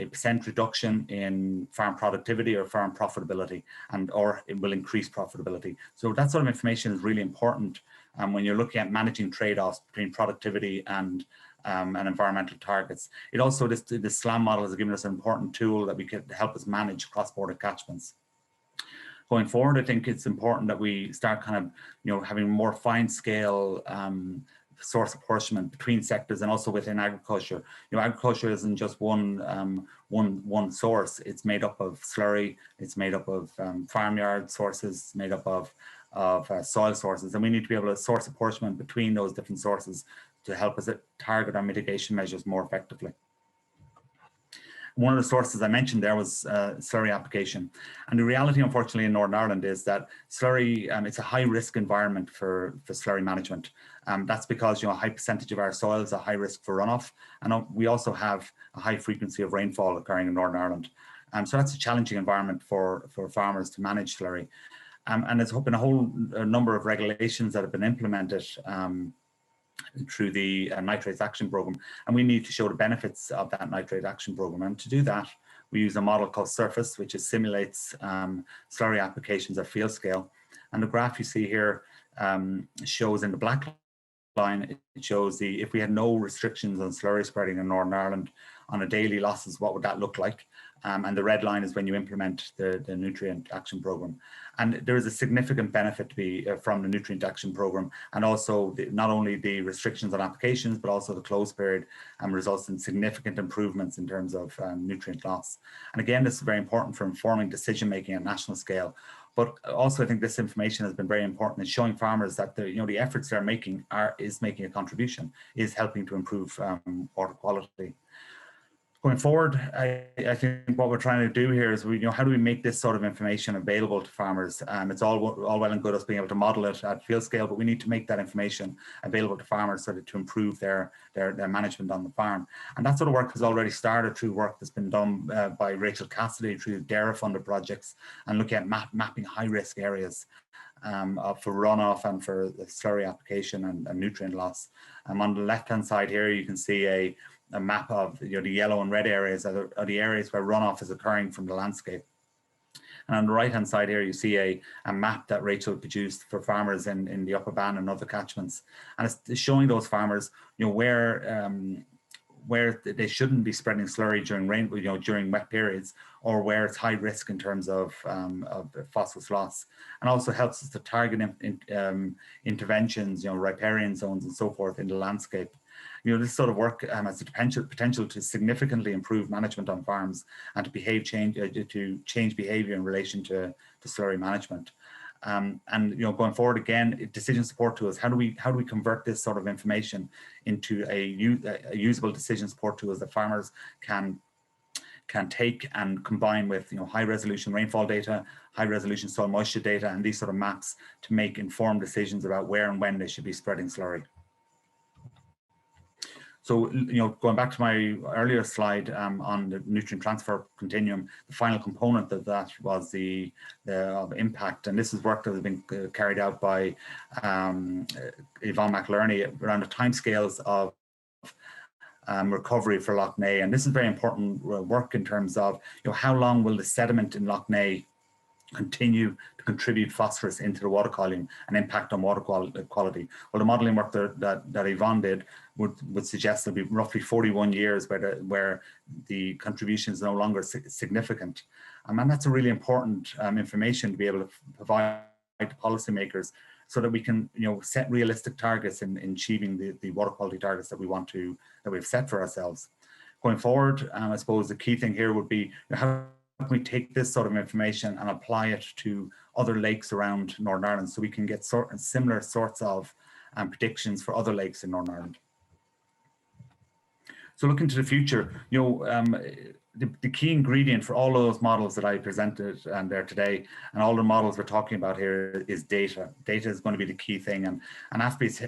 percent reduction in farm productivity or farm profitability, or it will increase profitability. So that sort of information is really important when you're looking at managing trade-offs between productivity and environmental targets. It also, this SLAM model has given us an important tool that we could help us manage cross-border catchments. Going forward, I think it's important that we start kind of, having more fine-scale source apportionment between sectors and also within agriculture. Agriculture isn't just one source. It's made up of slurry. It's made up of farmyard sources. Made up of soil sources, and we need to be able to source apportionment between those different sources to help us target our mitigation measures more effectively. One of the sources I mentioned there was slurry application. And the reality, unfortunately, in Northern Ireland is that slurry, it's a high risk environment for slurry management. That's because, a high percentage of our soils are high risk for runoff. And we also have a high frequency of rainfall occurring in Northern Ireland. So that's a challenging environment for farmers to manage slurry. And there's been a whole number of regulations that have been implemented through the Nitrates Action Programme, and we need to show the benefits of that Nitrate Action Programme. And to do that, we use a model called Surface, which simulates slurry applications at field scale. And the graph you see here shows in the black line, it shows if we had no restrictions on slurry spreading in Northern Ireland on a daily losses, what would that look like? And the red line is when you implement the Nutrient Action Programme. And there is a significant benefit to be from the Nutrient Action Programme, and also not only the restrictions on applications, but also the close period results in significant improvements in terms of nutrient loss. And again, this is very important for informing decision making at national scale. But also, I think this information has been very important in showing farmers that the efforts they're making is making a contribution, is helping to improve water quality. Going forward, I think what we're trying to do here is how do we make this sort of information available to farmers? It's all well and good us being able to model it at field scale, but we need to make that information available to farmers so that to improve their management on the farm. And that sort of work has already started through work that's been done by Rachel Cassidy through DAERA funded projects, and looking at mapping high risk areas for runoff and for the slurry application and nutrient loss. On the left hand side here, you can see a map of the yellow and red areas are the areas where runoff is occurring from the landscape. And on the right hand side here, you see a map that Rachel produced for farmers in the Upper Bann and other catchments. And it's showing those farmers, where where they shouldn't be spreading slurry during rain, during wet periods, or where it's high risk in terms of phosphorus loss, and also helps us to target interventions, riparian zones and so forth in the landscape. This sort of work has the potential to significantly improve management on farms and to change behavior in relation to slurry management. And going forward again, decision support tools. How do we convert this sort of information into a usable decision support tools that farmers can take and combine with high resolution rainfall data, high resolution soil moisture data, and these sort of maps to make informed decisions about where and when they should be spreading slurry. So, going back to my earlier slide on the nutrient transfer continuum, the final component of that was the impact. And this is work that has been carried out by Yvonne McIlerney around the timescales of recovery for Lough Neagh. And this is very important work in terms of how long will the sediment in Lough Neagh continue to contribute phosphorus into the water column and impact on water quality. Well, the modelling work that Yvonne did would suggest there'll be roughly 41 years where the contribution is no longer significant. And that's a really important information to be able to provide to policymakers so that we can set realistic targets in achieving the water quality targets that we've set for ourselves. Going forward, I suppose the key thing here would be how can we take this sort of information and apply it to other lakes around Northern Ireland so we can get similar sorts of predictions for other lakes in Northern Ireland. So looking to the future, the key ingredient for all of those models that I presented there today, and all the models we're talking about here, is data. Data is going to be the key thing, and AFBI is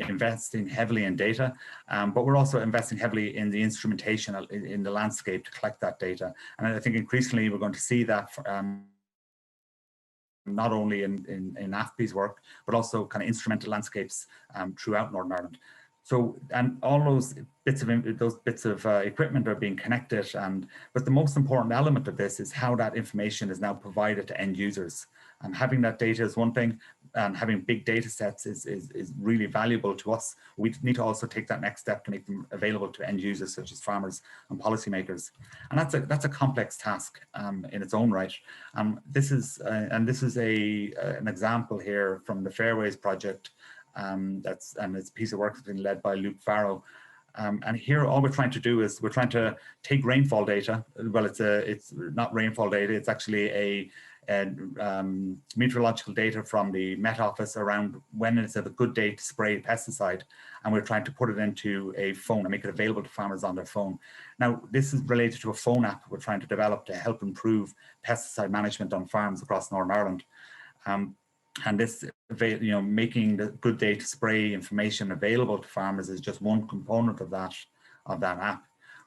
investing heavily in data, but we're also investing heavily in the instrumentation in the landscape to collect that data. And I think increasingly we're going to see that not only in AFBI's work, but also kind of instrumental landscapes throughout Northern Ireland. So, and all those bits of equipment are being connected, but the most important element of this is how that information is now provided to end users. And having that data is one thing, and having big data sets is really valuable to us. We need to also take that next step to make them available to end users such as farmers and policymakers. And that's a complex task in its own right. This is an example here from the Fairways project. It's a piece of work that's been led by Luke Farrow. And here all we're trying to do is we're trying to take rainfall data. Well, it's not rainfall data, it's actually a meteorological data from the Met Office around when it's a good day to spray pesticide, and we're trying to put it into a phone and make it available to farmers on their phone. Now, this is related to a phone app we're trying to develop to help improve pesticide management on farms across Northern Ireland. And this, making the good day to spray information available to farmers is just one component of that app.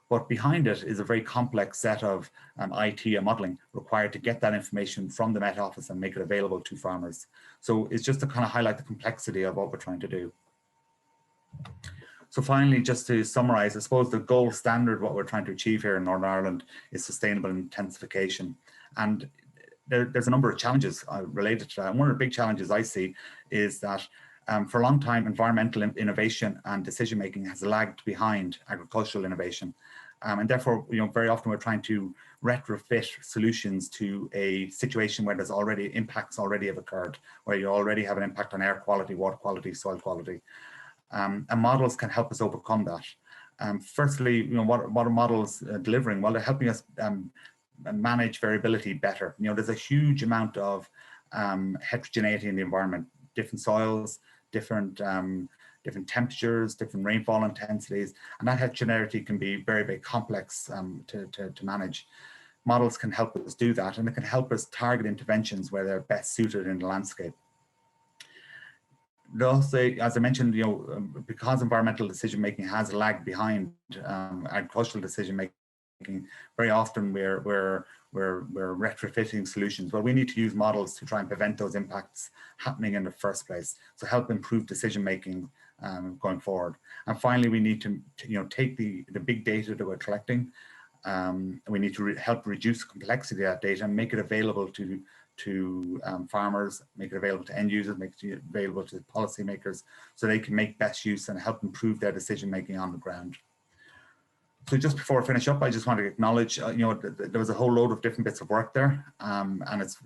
But behind it is a very complex set of IT and modelling required to get that information from the Met Office and make it available to farmers. So it's just to kind of highlight the complexity of what we're trying to do. So finally, just to summarise, I suppose the gold standard, what we're trying to achieve here in Northern Ireland, is sustainable intensification. And there's a number of challenges related to that. And one of the big challenges I see is that for a long time, environmental innovation and decision-making has lagged behind agricultural innovation. And therefore, very often we're trying to retrofit solutions to a situation where there's already impacts already have occurred, where you already have an impact on air quality, water quality, soil quality. And models can help us overcome that. Firstly, what are models delivering? Well, they're helping us manage variability better. There's a huge amount of heterogeneity in the environment, different soils, different temperatures, different rainfall intensities, and that heterogeneity can be very, very complex to manage. Models can help us do that, and it can help us target interventions where they're best suited in the landscape. Also, as I mentioned, because environmental decision making has lagged behind agricultural decision making, very often we're retrofitting solutions. Well, we need to use models to try and prevent those impacts happening in the first place, so help improve decision making going forward. And finally, we need to take the big data that we're collecting. We need to help reduce the complexity of that data and make it available to farmers, make it available to end users, make it available to policymakers, so they can make best use and help improve their decision making on the ground. So just before I finish up, I just want to acknowledge, there was a whole load of different bits of work there, and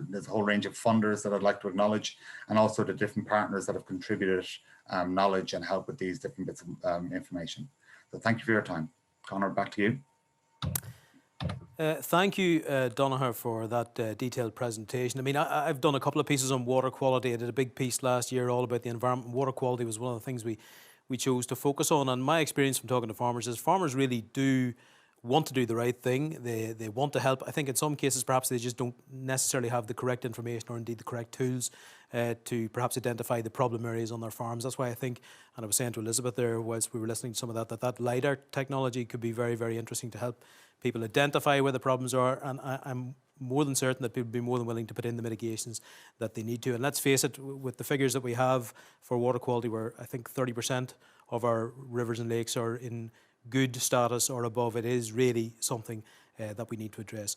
there's a whole range of funders that I'd like to acknowledge, and also the different partners that have contributed knowledge and help with these different bits of information. So thank you for your time. Conor, back to you. Thank you, Donnacha, for that detailed presentation. I mean, I've done a couple of pieces on water quality. I did a big piece last year all about the environment. Water quality was one of the things we chose to focus on. And my experience from talking to farmers is farmers really do want to do the right thing. They want to help. I think in some cases, perhaps they just don't necessarily have the correct information or indeed the correct tools to perhaps identify the problem areas on their farms. That's why I think, and I was saying to Elizabeth there whilst we were listening to some of that LiDAR technology could be very, very interesting to help people identify where the problems are. And I'm more than certain that people will be more than willing to put in the mitigations that they need to. And let's face it, with the figures that we have for water quality, where I think 30% of our rivers and lakes are in good status or above, it is really something that we need to address.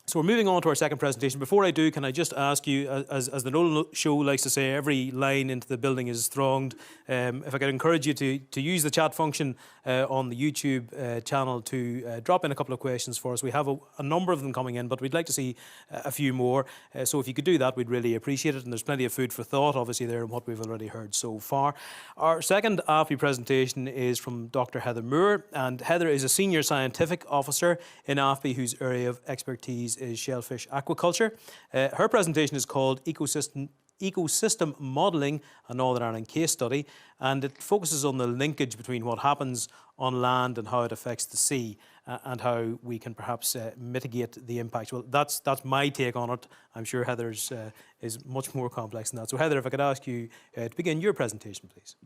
So we're moving on to our second presentation. Before I do, can I just ask you, as the Nolan Show likes to say, every line into the building is thronged. If I could encourage you to use the chat function on the YouTube channel to drop in a couple of questions for us. We have a number of them coming in, but we'd like to see a few more. So if you could do that, we'd really appreciate it. And there's plenty of food for thought, obviously, there in what we've already heard so far. Our second AFBI presentation is from Dr. Heather Moore. And Heather is a Senior Scientific Officer in AFBI whose area of expertise is shellfish aquaculture. Her presentation is called Ecosystem Modelling, a Northern Ireland Case Study, and it focuses on the linkage between what happens on land and how it affects the sea, and how we can perhaps mitigate the impact. Well, that's my take on it. I'm sure Heather's is much more complex than that. So Heather, if I could ask you to begin your presentation, please.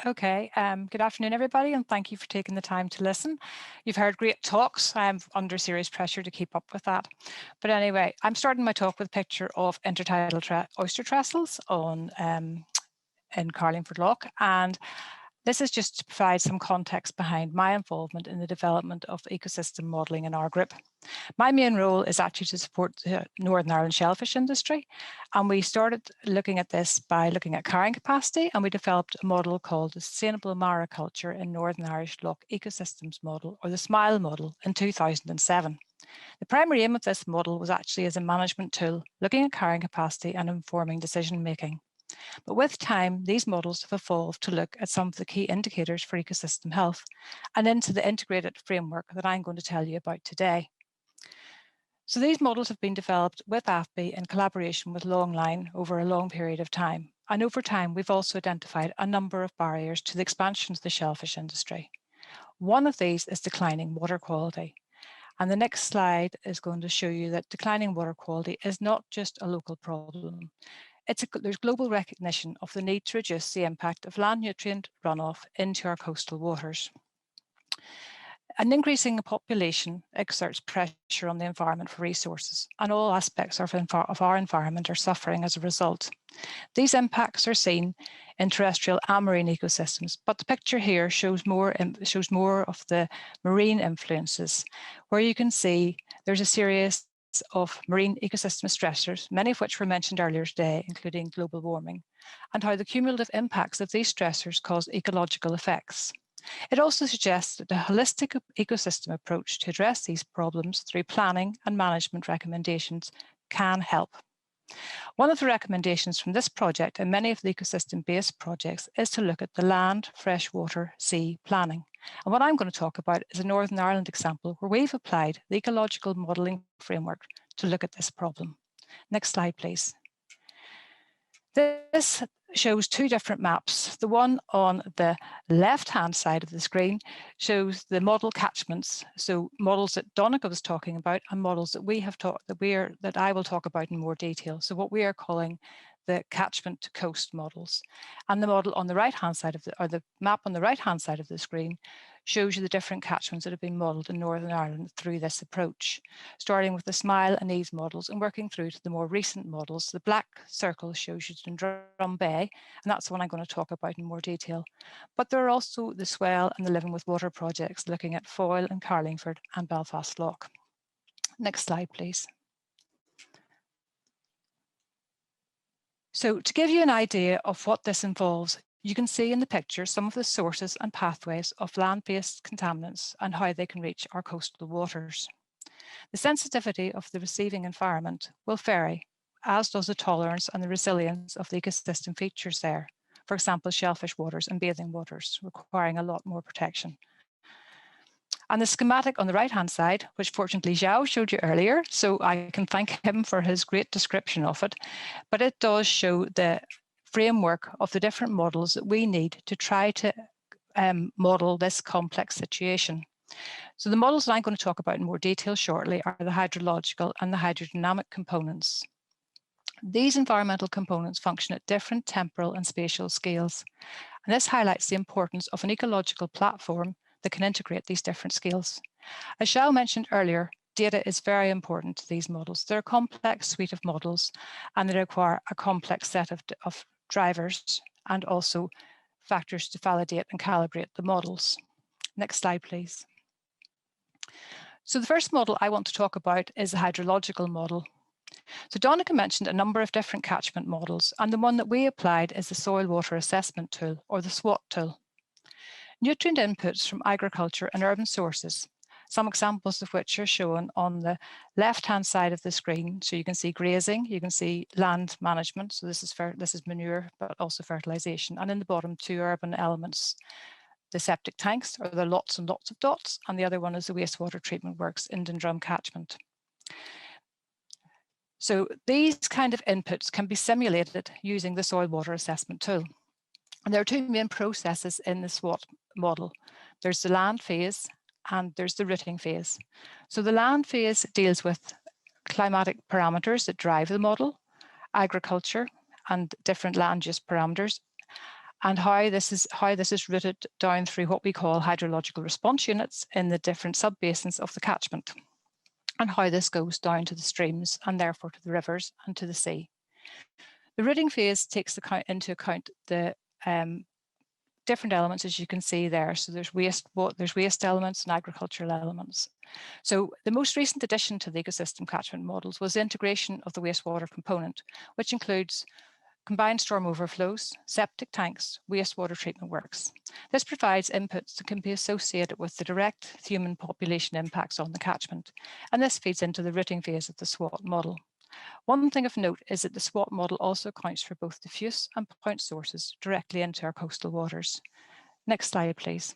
Okay, good afternoon, everybody, and thank you for taking the time to listen. You've heard great talks. I'm under serious pressure to keep up with that. But anyway, I'm starting my talk with a picture of intertidal oyster trestles in Carlingford Loch, and this is just to provide some context behind my involvement in the development of ecosystem modelling in our group. My main role is actually to support the Northern Ireland shellfish industry, and we started looking at this by looking at carrying capacity, and we developed a model called the Sustainable Mariculture in Northern Irish Loch Ecosystems Model, or the SMILE model, in 2007. The primary aim of this model was actually as a management tool, looking at carrying capacity and informing decision making. But with time, these models have evolved to look at some of the key indicators for ecosystem health and into the integrated framework that I'm going to tell you about today. So these models have been developed with AFBI in collaboration with Longline over a long period of time. And over time, we've also identified a number of barriers to the expansion of the shellfish industry. One of these is declining water quality. And the next slide is going to show you that declining water quality is not just a local problem. There's global recognition of the need to reduce the impact of land nutrient runoff into our coastal waters. An increasing population exerts pressure on the environment for resources, and all aspects of our environment are suffering as a result. These impacts are seen in terrestrial and marine ecosystems, but the picture here shows more of the marine influences, where you can see there's a series of marine ecosystem stressors, many of which were mentioned earlier today, including global warming, and how the cumulative impacts of these stressors cause ecological effects. It also suggests that a holistic ecosystem approach to address these problems through planning and management recommendations can help. One of the recommendations from this project and many of the ecosystem-based projects is to look at the land, freshwater, sea planning. And what I'm going to talk about is a Northern Ireland example where we've applied the ecological modelling framework to look at this problem. Next slide, please. This shows two different maps. The one on the left-hand side of the screen shows the model catchments, so models that Donnacha was talking about and models that we have that I will talk about in more detail. So what we are calling the catchment to coast models. And the model on the right-hand side the map on the right-hand side of the screen shows you the different catchments that have been modelled in Northern Ireland through this approach, starting with the SMILE and EASE models and working through to the more recent models. The black circle shows you in Drum Bay, and that's the one I'm going to talk about in more detail. But there are also the Swell and the Living with Water projects looking at Foyle and Carlingford and Belfast Loch. Next slide, please. So to give you an idea of what this involves, You can see in the picture some of the sources and pathways of land-based contaminants and how they can reach our coastal waters. The sensitivity of the receiving environment will vary, as does the tolerance and the resilience of the ecosystem features there. For example, shellfish waters and bathing waters, requiring a lot more protection. And the schematic on the right-hand side, which fortunately Joao showed you earlier, so I can thank him for his great description of it, but it does show the framework of the different models that we need to try to model this complex situation. So the models that I'm going to talk about in more detail shortly are the hydrological and the hydrodynamic components. These environmental components function at different temporal and spatial scales, and this highlights the importance of an ecological platform that can integrate these different scales. As Joao mentioned earlier, data is very important to these models. They're a complex suite of models, and they require a complex set of drivers and also factors to validate and calibrate the models. Next slide, please. So the first model I want to talk about is the hydrological model. So Donnacha mentioned a number of different catchment models, and the one that we applied is the Soil Water Assessment Tool, or the SWOT tool. Nutrient inputs from agriculture and urban sources, some examples of which are shown on the left-hand side of the screen. So you can see grazing, you can see land management, so this is manure, but also fertilization, and in the bottom, 2 urban elements. The septic tanks, or the lots and lots of dots, and the other one is the wastewater treatment works in Dundrum catchment. So these kind of inputs can be simulated using the soil water assessment tool. And there are 2 main processes in the SWOT model. There's the land phase and there's the routing phase. So the land phase deals with climatic parameters that drive the model, agriculture and different land use parameters, and how this is routed down through what we call hydrological response units in the different subbasins of the catchment, and how this goes down to the streams and therefore to the rivers and to the sea. The routing phase takes into account the different elements, as you can see there. So there's waste elements and agricultural elements. So the most recent addition to the ecosystem catchment models was the integration of the wastewater component, which includes combined storm overflows, septic tanks, wastewater treatment works. This provides inputs that can be associated with the direct human population impacts on the catchment, and this feeds into the routing phase of the SWOT model. One thing of note is that the SWOT model also accounts for both diffuse and point sources directly into our coastal waters. Next slide, please.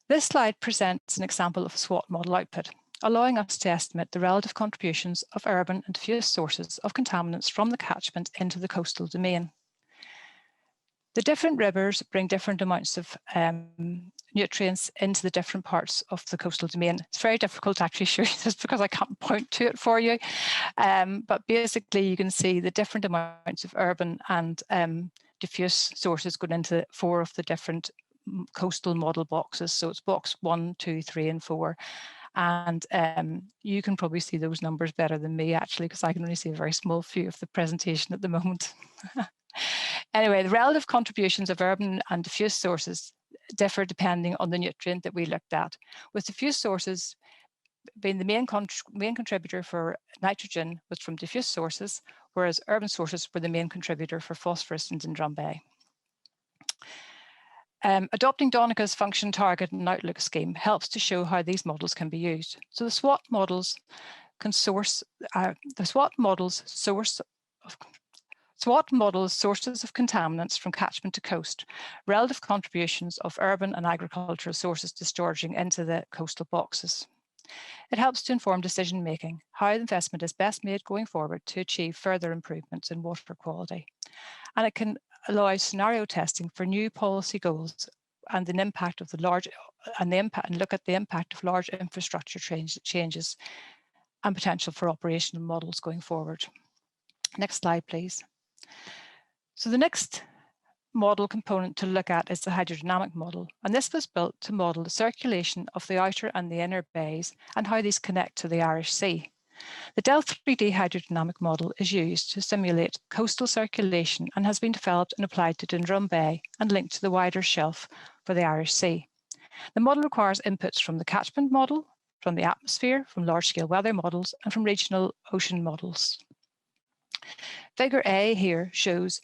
This slide presents an example of a SWOT model output, allowing us to estimate the relative contributions of urban and diffuse sources of contaminants from the catchment into the coastal domain. The different rivers bring different amounts of nutrients into the different parts of the coastal domain. It's very difficult to actually show you this because I can't point to it for you. But basically, you can see the different amounts of urban and diffuse sources going into 4 of the different coastal model boxes. So it's box 1, 2, 3, and 4. And you can probably see those numbers better than me, actually, because I can only see a very small view of the presentation at the moment. Anyway, the relative contributions of urban and diffuse sources differ depending on the nutrient that we looked at, with diffuse sources being the main contributor for nitrogen was from diffuse sources, whereas urban sources were the main contributor for phosphorus in Dundrum Bay. Adopting Donnacha's function, target, and outlook scheme helps to show how these models can be used. So the SWOT models sources of contaminants from catchment to coast, relative contributions of urban and agricultural sources discharging into the coastal boxes. It helps to inform decision making, how the investment is best made going forward to achieve further improvements in water quality. And it can allow scenario testing for new policy goals and the impact of look at the impact of large infrastructure changes and potential for operational models going forward. Next slide, please. So the next model component to look at is the hydrodynamic model, and this was built to model the circulation of the outer and the inner bays and how these connect to the Irish Sea. The Del3D hydrodynamic model is used to simulate coastal circulation and has been developed and applied to Dundrum Bay and linked to the wider shelf for the Irish Sea. The model requires inputs from the catchment model, from the atmosphere, from large-scale weather models, and from regional ocean models. Figure A here shows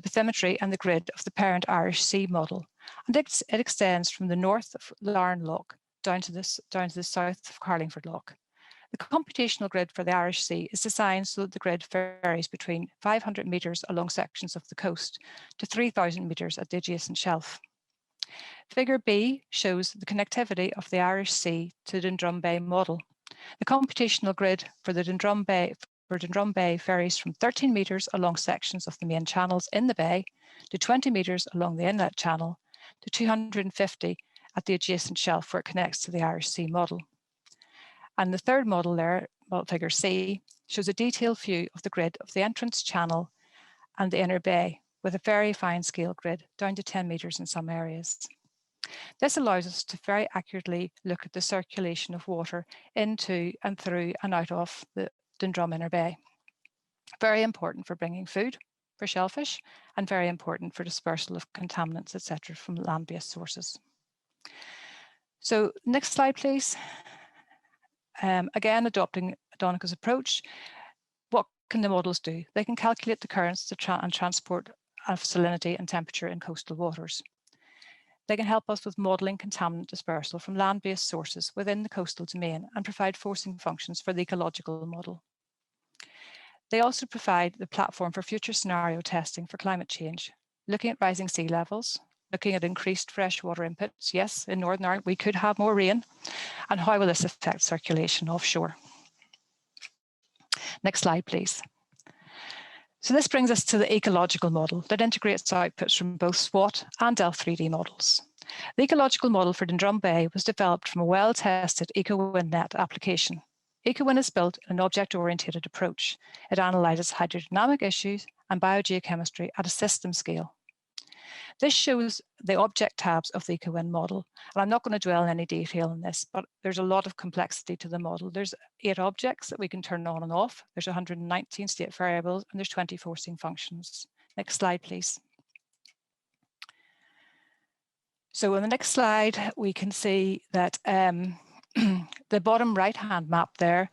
the bathymetry and the grid of the parent Irish Sea model, and it extends from the north of Larne Loch down to the south of Carlingford Loch. The computational grid for the Irish Sea is designed so that the grid varies between 500 metres along sections of the coast to 3,000 metres at the adjacent shelf. Figure B shows the connectivity of the Irish Sea to the Dundrum Bay model. The computational grid for the Dundrum Bay varies from 13 metres along sections of the main channels in the bay to 20 metres along the inlet channel to 250 at the adjacent shelf where it connects to the Irish Sea model. And the third model there, figure C, shows a detailed view of the grid of the entrance channel and the inner bay with a very fine scale grid down to 10 metres in some areas. This allows us to very accurately look at the circulation of water into and through and out of the Dundrum Inner Bay. Very important for bringing food for shellfish and very important for dispersal of contaminants, etc., from land-based sources. So next slide, please. Again, adopting Donnacha's approach, what can the models do? They can calculate the currents and transport of salinity and temperature in coastal waters. They can help us with modelling contaminant dispersal from land-based sources within the coastal domain and provide forcing functions for the ecological model. They also provide the platform for future scenario testing for climate change, looking at rising sea levels, looking at increased freshwater inputs. Yes, in Northern Ireland we could have more rain, and how will this affect circulation offshore? Next slide, please. So this brings us to the ecological model that integrates outputs from both Swot and Delft3D models. The ecological model for Dundrum Bay was developed from a well-tested EcoWinNet application. EcoWin is built in an object-oriented approach. It analyses hydrodynamic issues and biogeochemistry at a system scale. This shows the object tabs of the EcoWin model, and I'm not going to dwell in any detail on this, but there's a lot of complexity to the model. There's 8 objects that we can turn on and off. There's 119 state variables, and there's 20 forcing functions. Next slide, please. So on the next slide, we can see that the bottom right-hand map there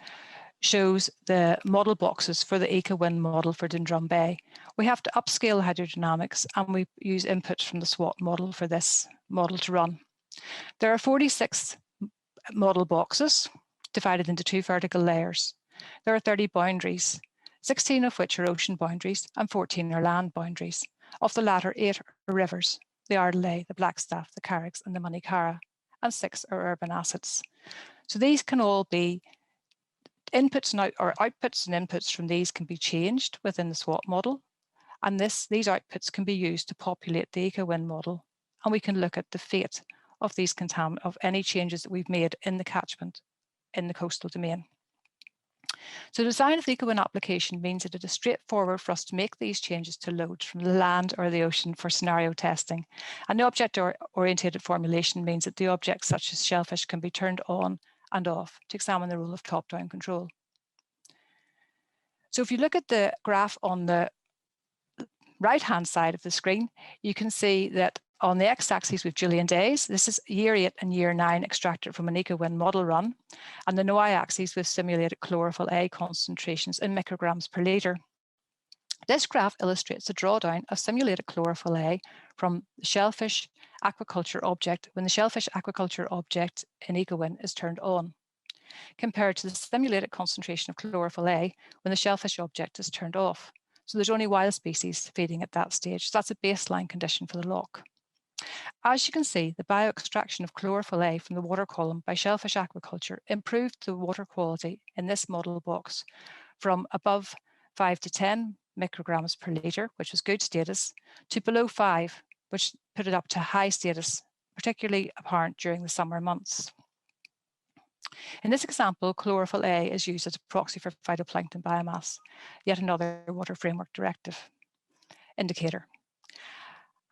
shows the model boxes for the EcoWin model for Dundrum Bay. We have to upscale hydrodynamics, and we use inputs from the Swot model for this model to run. There are 46 model boxes divided into 2 vertical layers. There are 30 boundaries, 16 of which are ocean boundaries and 14 are land boundaries. Of the latter, 8 are rivers, the Ardleigh, the Blackstaff, the Carricks and the Moneycara, and 6 are urban assets. So these can all be inputs and outputs and inputs from these can be changed within the Swot model. And these outputs can be used to populate the EcoWin model. And we can look at the fate of these of any changes that we've made in the catchment in the coastal domain. So the design of the EcoWin application means that it is straightforward for us to make these changes to loads from the land or the ocean for scenario testing. And the object-oriented formulation means that the objects such as shellfish can be turned on and off to examine the role of top-down control. So if you look at the graph on the right-hand side of the screen, you can see that on the x-axis with Julian days, this is year 8 and year 9 extracted from an EcoWin model run, and the y-axis with simulated chlorophyll A concentrations in micrograms per litre. This graph illustrates the drawdown of simulated chlorophyll A from the shellfish aquaculture object when the shellfish aquaculture object in EcoWin is turned on, compared to the simulated concentration of chlorophyll A when the shellfish object is turned off. So there's only wild species feeding at that stage. So that's a baseline condition for the loch. As you can see, the bioextraction of chlorophyll A from the water column by shellfish aquaculture improved the water quality in this model box from above 5 to 10 micrograms per litre, which was good status, to below 5, which put it up to high status, particularly apparent during the summer months. In this example, chlorophyll A is used as a proxy for phytoplankton biomass, yet another Water Framework Directive indicator.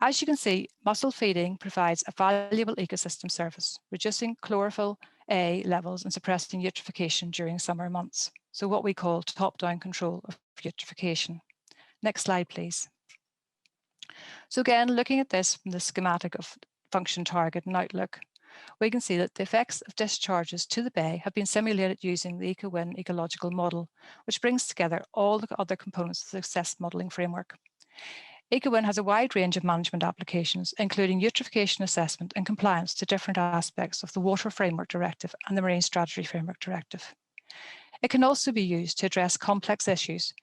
As you can see, mussel feeding provides a valuable ecosystem service, reducing chlorophyll A levels and suppressing eutrophication during summer months. So what we call top-down control of eutrophication. Next slide, please. So again, looking at this from the schematic of function, target and outlook, we can see that the effects of discharges to the bay have been simulated using the EcoWin ecological model, which brings together all the other components of the success modelling framework. EcoWin has a wide range of management applications, including eutrophication assessment and compliance to different aspects of the Water Framework Directive and the Marine Strategy Framework Directive. It can also be used to address complex issues,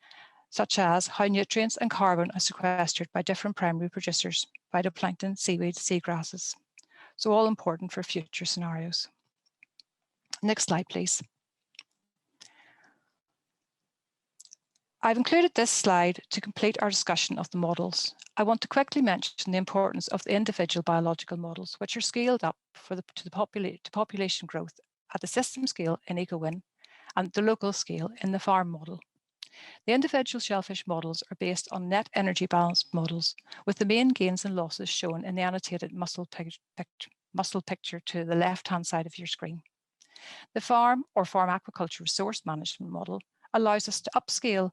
such as how nutrients and carbon are sequestered by different primary producers, phytoplankton, seaweed, seagrasses. So all important for future scenarios. Next slide, please. I've included this slide to complete our discussion of the models. I want to quickly mention the importance of the individual biological models, which are scaled up to population growth at the system scale in EcoWin and the local scale in the farm model. The individual shellfish models are based on net energy balance models, with the main gains and losses shown in the annotated muscle picture to the left-hand side of your screen. The farm or farm aquaculture resource management model allows us to upscale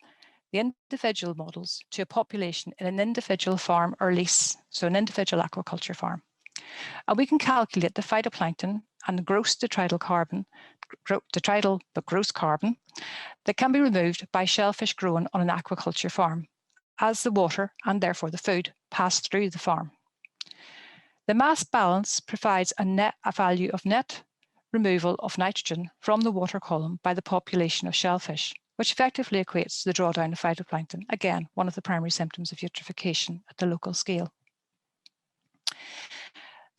the individual models to a population in an individual farm or lease, so an individual aquaculture farm. And we can calculate the phytoplankton and the gross detrital carbon, but gross carbon, that can be removed by shellfish grown on an aquaculture farm as the water and therefore the food pass through the farm. The mass balance provides a value of net removal of nitrogen from the water column by the population of shellfish, which effectively equates to the drawdown of phytoplankton, again, one of the primary symptoms of eutrophication at the local scale.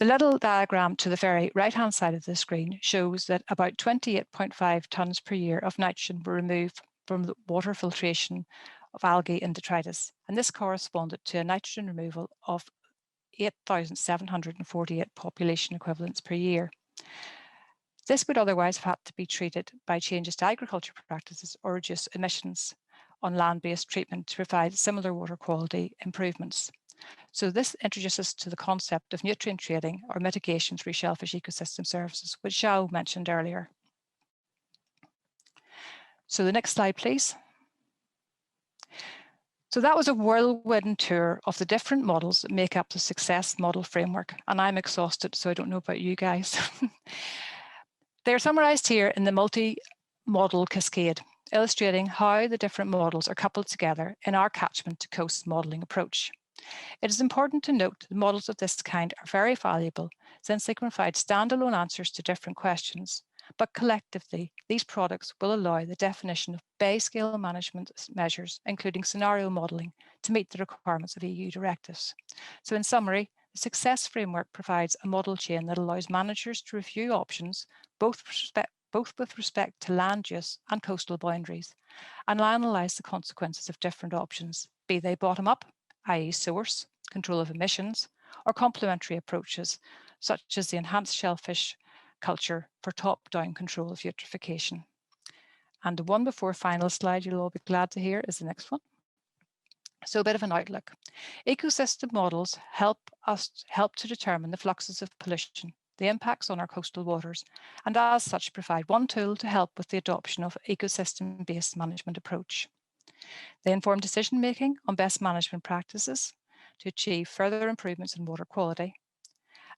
The little diagram to the very right-hand side of the screen shows that about 28.5 tonnes per year of nitrogen were removed from the water filtration of algae in detritus, and this corresponded to a nitrogen removal of 8,748 population equivalents per year. This would otherwise have had to be treated by changes to agriculture practices or reduce emissions on land-based treatment to provide similar water quality improvements. So this introduces us to the concept of nutrient trading or mitigation through shellfish ecosystem services, which Joao mentioned earlier. So the next slide, please. So that was a whirlwind tour of the different models that make up the success model framework, and I'm exhausted, so I don't know about you guys. They're summarized here in the multi-model cascade, illustrating how the different models are coupled together in our catchment to coast modeling approach. It is important to note that models of this kind are very valuable since they can provide standalone answers to different questions, but collectively, these products will allow the definition of bay scale management measures, including scenario modeling, to meet the requirements of EU directives. So in summary, the success framework provides a model chain that allows managers to review options, both with respect to land use and coastal boundaries, and analyse the consequences of different options, be they bottom-up, i.e. source, control of emissions, or complementary approaches, such as the enhanced shellfish culture for top-down control of eutrophication. And the one before final slide you'll all be glad to hear is the next one. So a bit of an outlook. Ecosystem models help to determine the fluxes of pollution, the impacts on our coastal waters, and as such provide one tool to help with the adoption of ecosystem-based management approach. They inform decision-making on best management practices to achieve further improvements in water quality,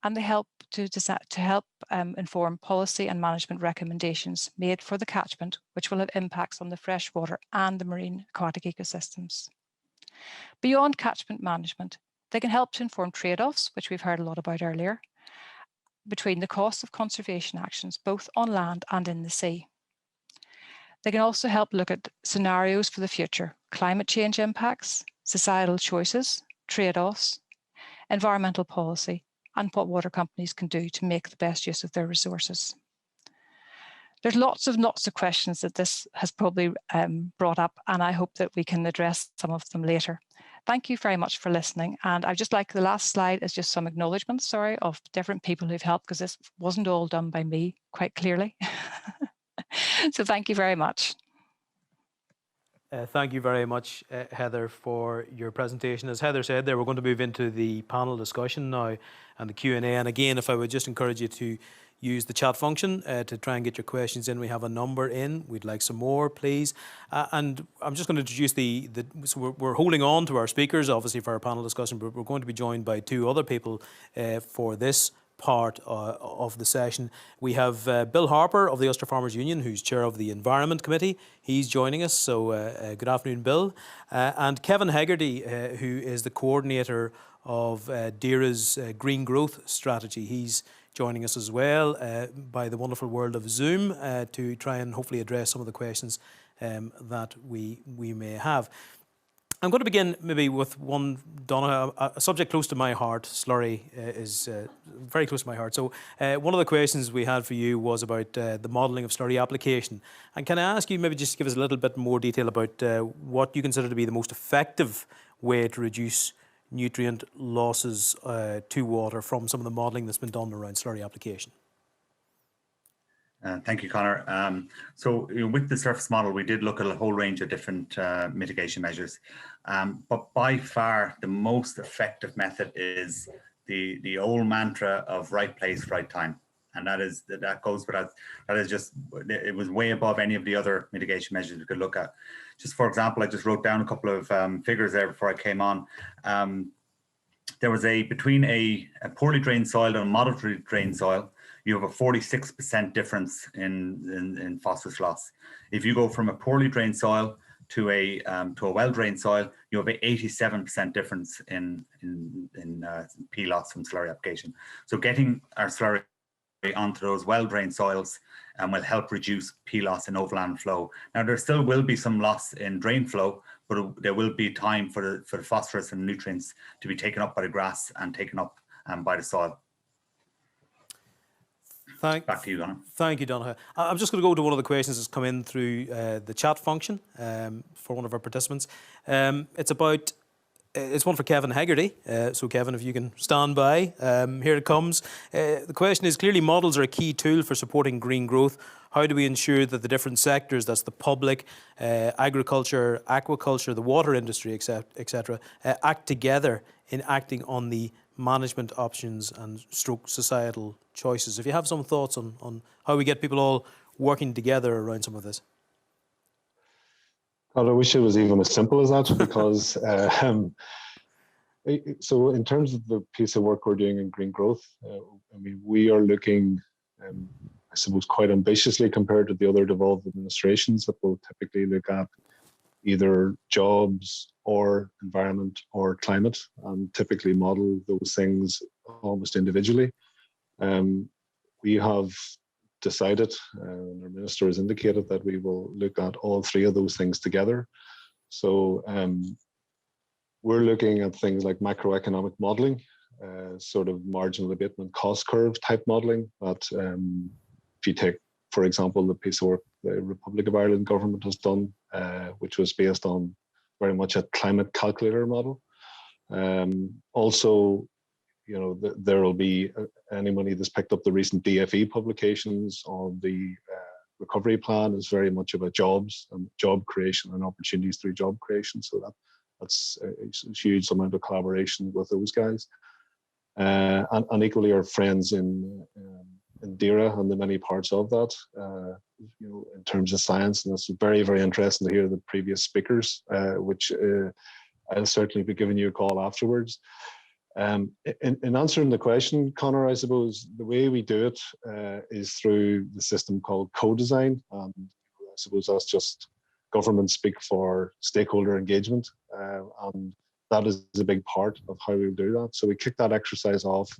and they help to inform policy and management recommendations made for the catchment, which will have impacts on the freshwater and the marine aquatic ecosystems. Beyond catchment management, they can help to inform trade-offs, which we've heard a lot about earlier, between the costs of conservation actions, both on land and in the sea. They can also help look at scenarios for the future, climate change impacts, societal choices, trade-offs, environmental policy, and what water companies can do to make the best use of their resources. There's lots of questions that this has probably brought up, and I hope that we can address some of them later. Thank you very much for listening. And I'd just like the last slide is just some acknowledgements, of different people who've helped, because this wasn't all done by me quite clearly. So thank you very much. Thank you very much, Heather, for your presentation. As Heather said there, we're going to move into the panel discussion now and the Q&A. And again, if I would just encourage you to use the chat function to try and get your questions in. We have a number in. We'd like some more, please. And I'm just going to introduce so we're holding on to our speakers, obviously, for our panel discussion, but we're going to be joined by two other people for this part of the session. We have Bill Harper of the Ulster Farmers Union, who's chair of the Environment Committee. He's joining us, so good afternoon, Bill. And Kevin Hegarty, who is the coordinator of DAERA's Green Growth Strategy. He's joining us as well by the wonderful world of Zoom to try and hopefully address some of the questions that we may have. I'm going to begin maybe with one, Donnacha, a subject close to my heart. Slurry is very close to my heart. So one of the questions we had for you was about the modelling of slurry application. And can I ask you maybe just give us a little bit more detail about what you consider to be the most effective way to reduce nutrient losses to water from some of the modelling that's been done around slurry application? Thank you, Conor. So with the surface model, we did look at a whole range of different mitigation measures. But by far, the most effective method is the old mantra of right place, right time. And that goes without, that is just, it was way above any of the other mitigation measures we could look at. Just for example, I just wrote down a couple of figures there before I came on. There was between a poorly drained soil and a moderately drained soil, you have a 46% difference in phosphorus loss. If you go from a poorly drained soil to a well-drained soil, you have an 87% difference in P loss from slurry application. So getting our slurry onto those well-drained soils will help reduce P loss in overland flow. Now, there still will be some loss in drain flow, but there will be time for the phosphorus and nutrients to be taken up by the grass and taken up by the soil. Back to you, Conor. Thank you, Donnacha. I'm just going to go to one of the questions that's come in through the chat function for one of our participants. It's one for Kevin Hegarty. So Kevin, if you can stand by, here it comes. The question is, clearly models are a key tool for supporting green growth. How do we ensure that the different sectors, that's the public, agriculture, aquaculture, the water industry, etc., act together in acting on the management options and stroke societal choices? If you have some thoughts on how we get people all working together around some of this. God, I wish it was even as simple as that, because so in terms of the piece of work we're doing in green growth, I mean, we are looking, I suppose, quite ambitiously compared to the other devolved administrations that will typically look at either jobs or environment or climate, and typically model those things almost individually. We have decided, and our minister has indicated, that we will look at all three of those things together. So we're looking at things like macroeconomic modelling, sort of marginal abatement cost curve type modelling, that if you take, for example, the piece of work the Republic of Ireland government has done, which was based on very much a climate calculator model. Also, you know, there will be anybody that's picked up the recent DFE publications on the recovery plan is very much about jobs and job creation and opportunities through job creation. So that's a huge amount of collaboration with those guys. And equally our friends in DAERA and the many parts of that, you know, in terms of science. And it's very, very interesting to hear the previous speakers, which I'll certainly be giving you a call afterwards. In answering the question, Conor, I suppose the way we do it is through the system called co-design. I suppose that's just government speak for stakeholder engagement. And that is a big part of how we do that. So we kicked that exercise off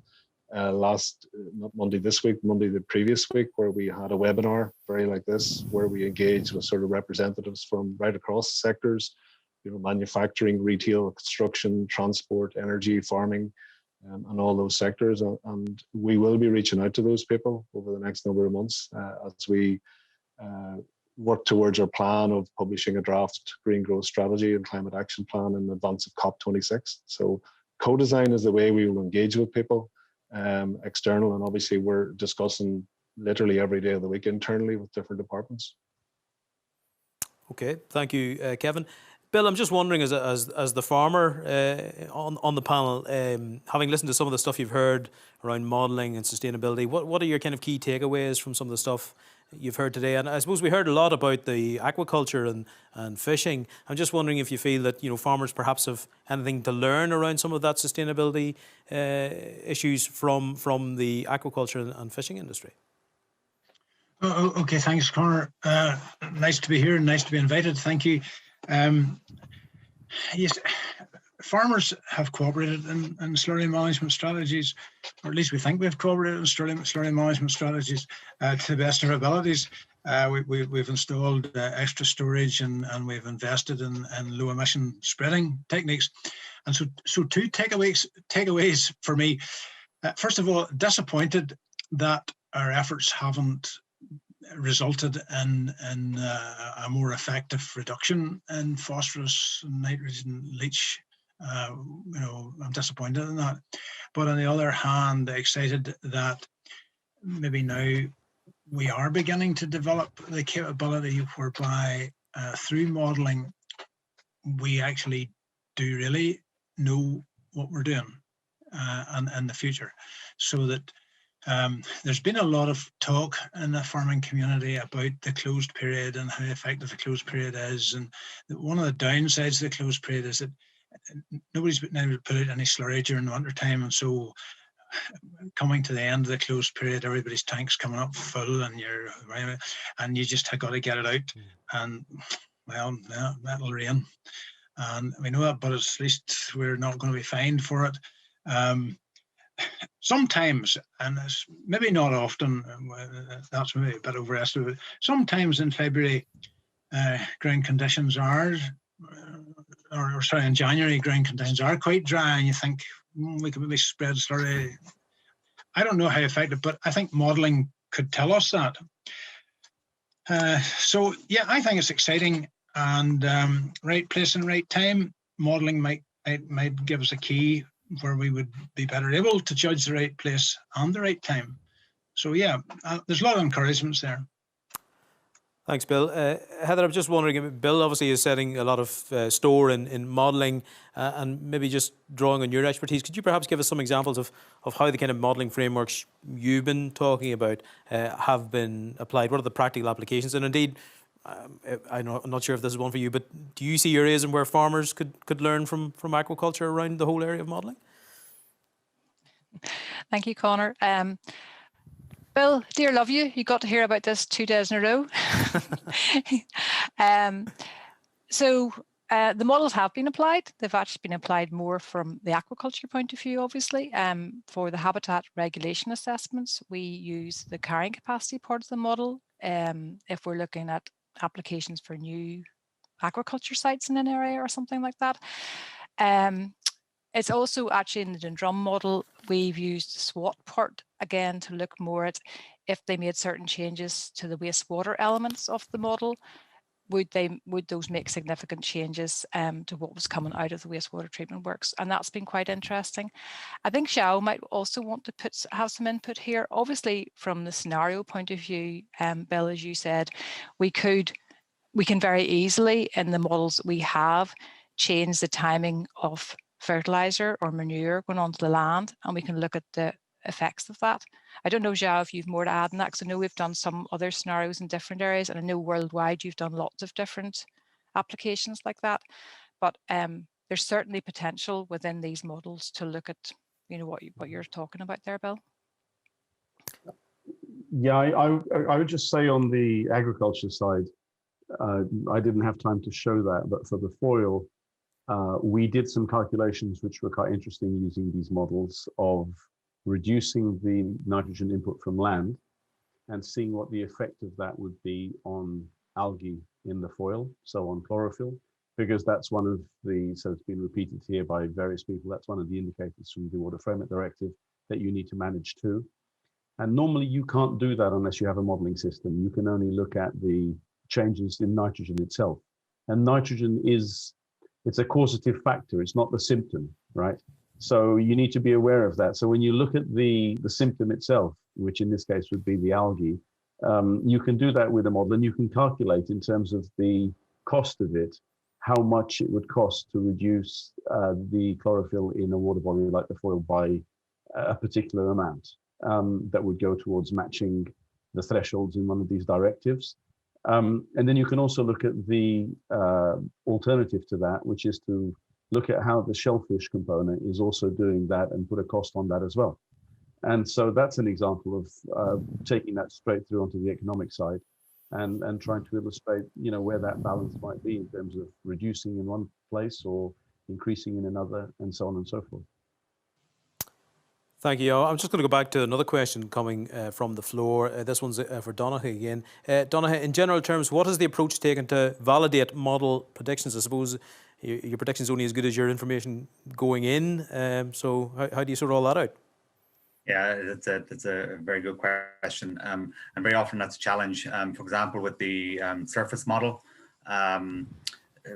last, not Monday this week, Monday the previous week, where we had a webinar very like this, where we engaged with sort of representatives from right across the sectors, you know, manufacturing, retail, construction, transport, energy, farming, and all those sectors. And we will be reaching out to those people over the next number of months as we work towards our plan of publishing a draft green growth strategy and climate action plan in advance of COP26. So co-design is the way we will engage with people, external, and obviously we're discussing literally every day of the week internally with different departments. Okay, thank you, Kevin. Bill, I'm just wondering, as the farmer on the panel, having listened to some of the stuff you've heard around modelling and sustainability, what are your kind of key takeaways from some of the stuff you've heard today. And I suppose we heard a lot about the aquaculture and fishing. I'm just wondering if you feel that, you know, farmers perhaps have anything to learn around some of that sustainability issues from the aquaculture and fishing industry. Oh, okay, thanks, Conor. Nice to be here and nice to be invited. Thank you. Yes, farmers have cooperated in slurry management strategies, or at least we think we've cooperated in slurry management strategies to the best of our abilities. We've installed extra storage and we've invested in low emission spreading techniques. And so two takeaways for me. First of all, disappointed that our efforts haven't resulted in a more effective reduction in phosphorus and nitrogen leach. You know, I'm disappointed in that. But on the other hand, excited that maybe now we are beginning to develop the capability whereby through modelling, we actually do really know what we're doing and in the future, so that there's been a lot of talk in the farming community about the closed period and how effective the closed period is. And one of the downsides of the closed period is that nobody's been able to put out any slurry during the winter time. And so coming to the end of the closed period, everybody's tank's coming up full and you just got to get it out. And well, yeah, that'll rain. And we know that, but at least we're not going to be fined for it. Sometimes, and it's maybe not often, that's maybe a bit overestimated, sometimes in February, ground conditions are, or sorry, in January, ground conditions are quite dry, and you think, we could maybe spread slurry. I don't know how effective, but I think modelling could tell us that. So, yeah, I think it's exciting, and right place and right time, modelling might give us a key where we would be better able to judge the right place and the right time. So yeah, there's a lot of encouragements there. Thanks, Bill. Heather, I'm just wondering, Bill obviously is setting a lot of store in modelling and maybe just drawing on your expertise. Could you perhaps give us some examples of how the kind of modelling frameworks you've been talking about have been applied? What are the practical applications? And indeed, I'm not sure if this is one for you, but do you see areas in where farmers could learn from aquaculture around the whole area of modelling? Thank you, Conor. Bill, dear love you got to hear about this 2 days in a row. So the models have been applied. They've actually been applied more from the aquaculture point of view, obviously. For the habitat regulation assessments, we use the carrying capacity part of the model. If we're looking at applications for new aquaculture sites in an area or something like that. It's also actually in the Drum model, we've used the Swot part again to look more at if they made certain changes to the wastewater elements of the model, would those make significant changes to what was coming out of the wastewater treatment works? And that's been quite interesting. I think Joao might also want to have some input here. Obviously, from the scenario point of view, Bill, as you said, we can very easily in the models we have change the timing of fertilizer or manure going onto the land, and we can look at the effects of that. I don't know, Joao, if you've more to add on that, because I know we've done some other scenarios in different areas, and I know worldwide you've done lots of different applications like that. But there's certainly potential within these models to look at, you know, what you're talking about there, Bill. Yeah, I would just say on the agriculture side, I didn't have time to show that, but for the foil, we did some calculations which were quite interesting using these models of reducing the nitrogen input from land and seeing what the effect of that would be on algae in the foil, so on chlorophyll, because that's one of the, so it's been repeated here by various people, that's one of the indicators from the Water Framework Directive that you need to manage too. And normally you can't do that unless you have a modeling system. You can only look at the changes in nitrogen itself. And nitrogen it's a causative factor, it's not the symptom, right? So you need to be aware of that. So when you look at the symptom itself, which in this case would be the algae, you can do that with a model and you can calculate in terms of the cost of it, how much it would cost to reduce the chlorophyll in a water body like the foil by a particular amount that would go towards matching the thresholds in one of these directives. And then you can also look at the alternative to that, which is to look at how the shellfish component is also doing that and put a cost on that as well. And so that's an example of taking that straight through onto the economic side and trying to illustrate, where that balance might be in terms of reducing in one place or increasing in another, and so on and so forth. Thank you. I'm just going to go back to another question coming from the floor. This one's for Donnacha again. Donnacha, in general terms, what is the approach taken to validate model predictions? I suppose your prediction is only as good as your information going in. So how do you sort all that out? Yeah, it's a very good question, and very often that's a challenge. For example, with the surface model,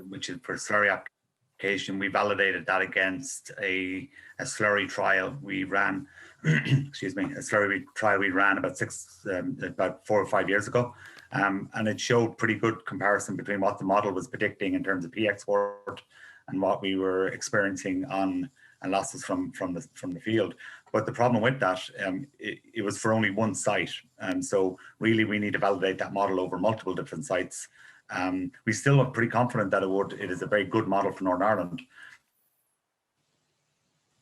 which is for slurry application, we validated that against a slurry trial we ran. Excuse me, a slurry trial we ran about 4 or 5 years ago, and it showed pretty good comparison between what the model was predicting in terms of P export and what we were experiencing on losses from the field. But the problem with that, it was for only one site. And so really we need to validate that model over multiple different sites. We still are pretty confident that it is a very good model for Northern Ireland.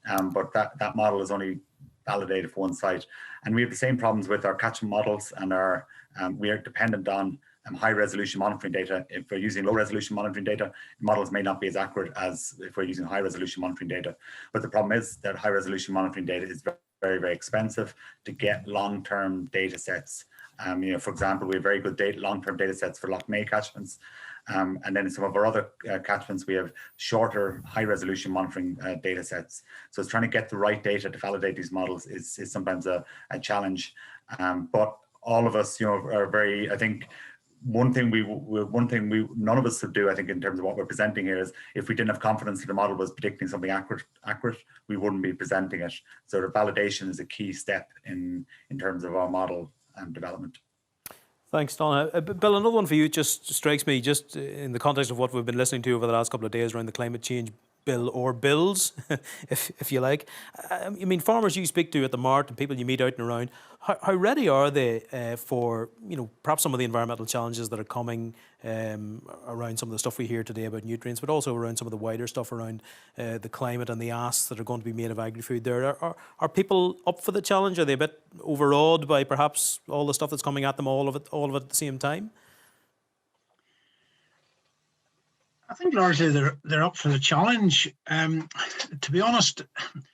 But that model is only validated for one site. And we have the same problems with our catchment models, and we are dependent on high resolution monitoring data. If we're using low resolution monitoring data, models may not be as accurate as if we're using high resolution monitoring data. But the problem is that high resolution monitoring data is very, very expensive to get long-term data sets. For example, we have very good long-term data sets for Loch May catchments. And then in some of our other catchments, we have shorter high resolution monitoring data sets. So it's trying to get the right data to validate these models is sometimes a challenge. But all of us, are very, I think, one thing none of us would do, I think, in terms of what we're presenting here is if we didn't have confidence that the model was predicting something accurate, we wouldn't be presenting it. So the validation is a key step in terms of our model development. Thanks, Donna. Bill, another one for you just strikes me, just in the context of what we've been listening to over the last couple of days around the climate change bill, or bills, if you like. I mean, farmers you speak to at the mart and people you meet out and around, how ready are they for, perhaps some of the environmental challenges that are coming around some of the stuff we hear today about nutrients, but also around some of the wider stuff around the climate and the asks that are going to be made of agri-food there? Are people up for the challenge? Are they a bit overawed by perhaps all the stuff that's coming at them, all of it at the same time? I think largely they're up for the challenge. To be honest,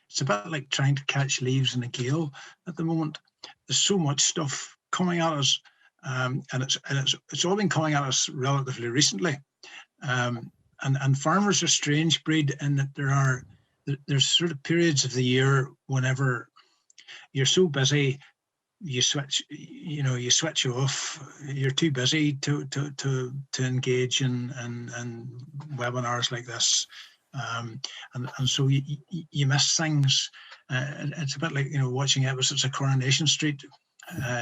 it's a bit like trying to catch leaves in a gale at the moment. There's so much stuff coming at us, and it's all been coming at us relatively recently. And farmers are a strange breed in that there's sort of periods of the year whenever you're so busy, you switch off. You're too busy to engage in webinars like this, and so you miss things. It's a bit like watching episodes of Coronation Street.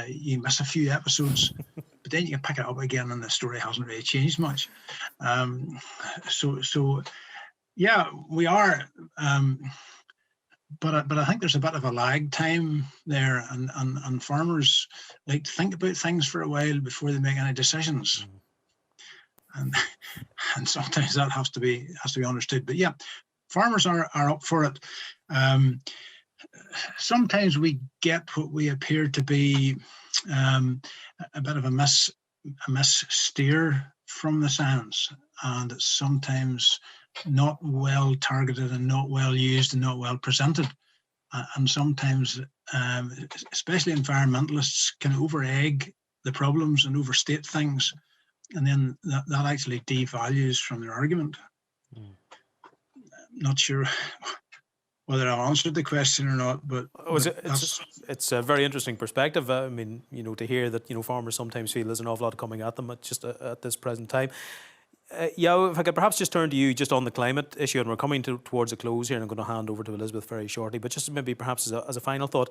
You miss a few episodes, but then you can pick it up again, and the story hasn't really changed much. So yeah, we are. But I think there's a bit of a lag time there, and farmers like to think about things for a while before they make any decisions, and sometimes that has to be understood. But yeah, farmers are up for it. Sometimes we get what we appear to be a bit of a missteer from the science, and it's sometimes not well targeted and not well used and not well presented. And sometimes, especially environmentalists, can over-egg the problems and overstate things, and then that actually devalues from their argument. Not sure whether I answered the question or not, but it's a very interesting perspective. I mean, to hear that farmers sometimes feel there's an awful lot coming at them at this present time. Joao, if I could perhaps just turn to you just on the climate issue, and we're coming towards a close here, and I'm going to hand over to Elizabeth very shortly, but just maybe perhaps as a final thought,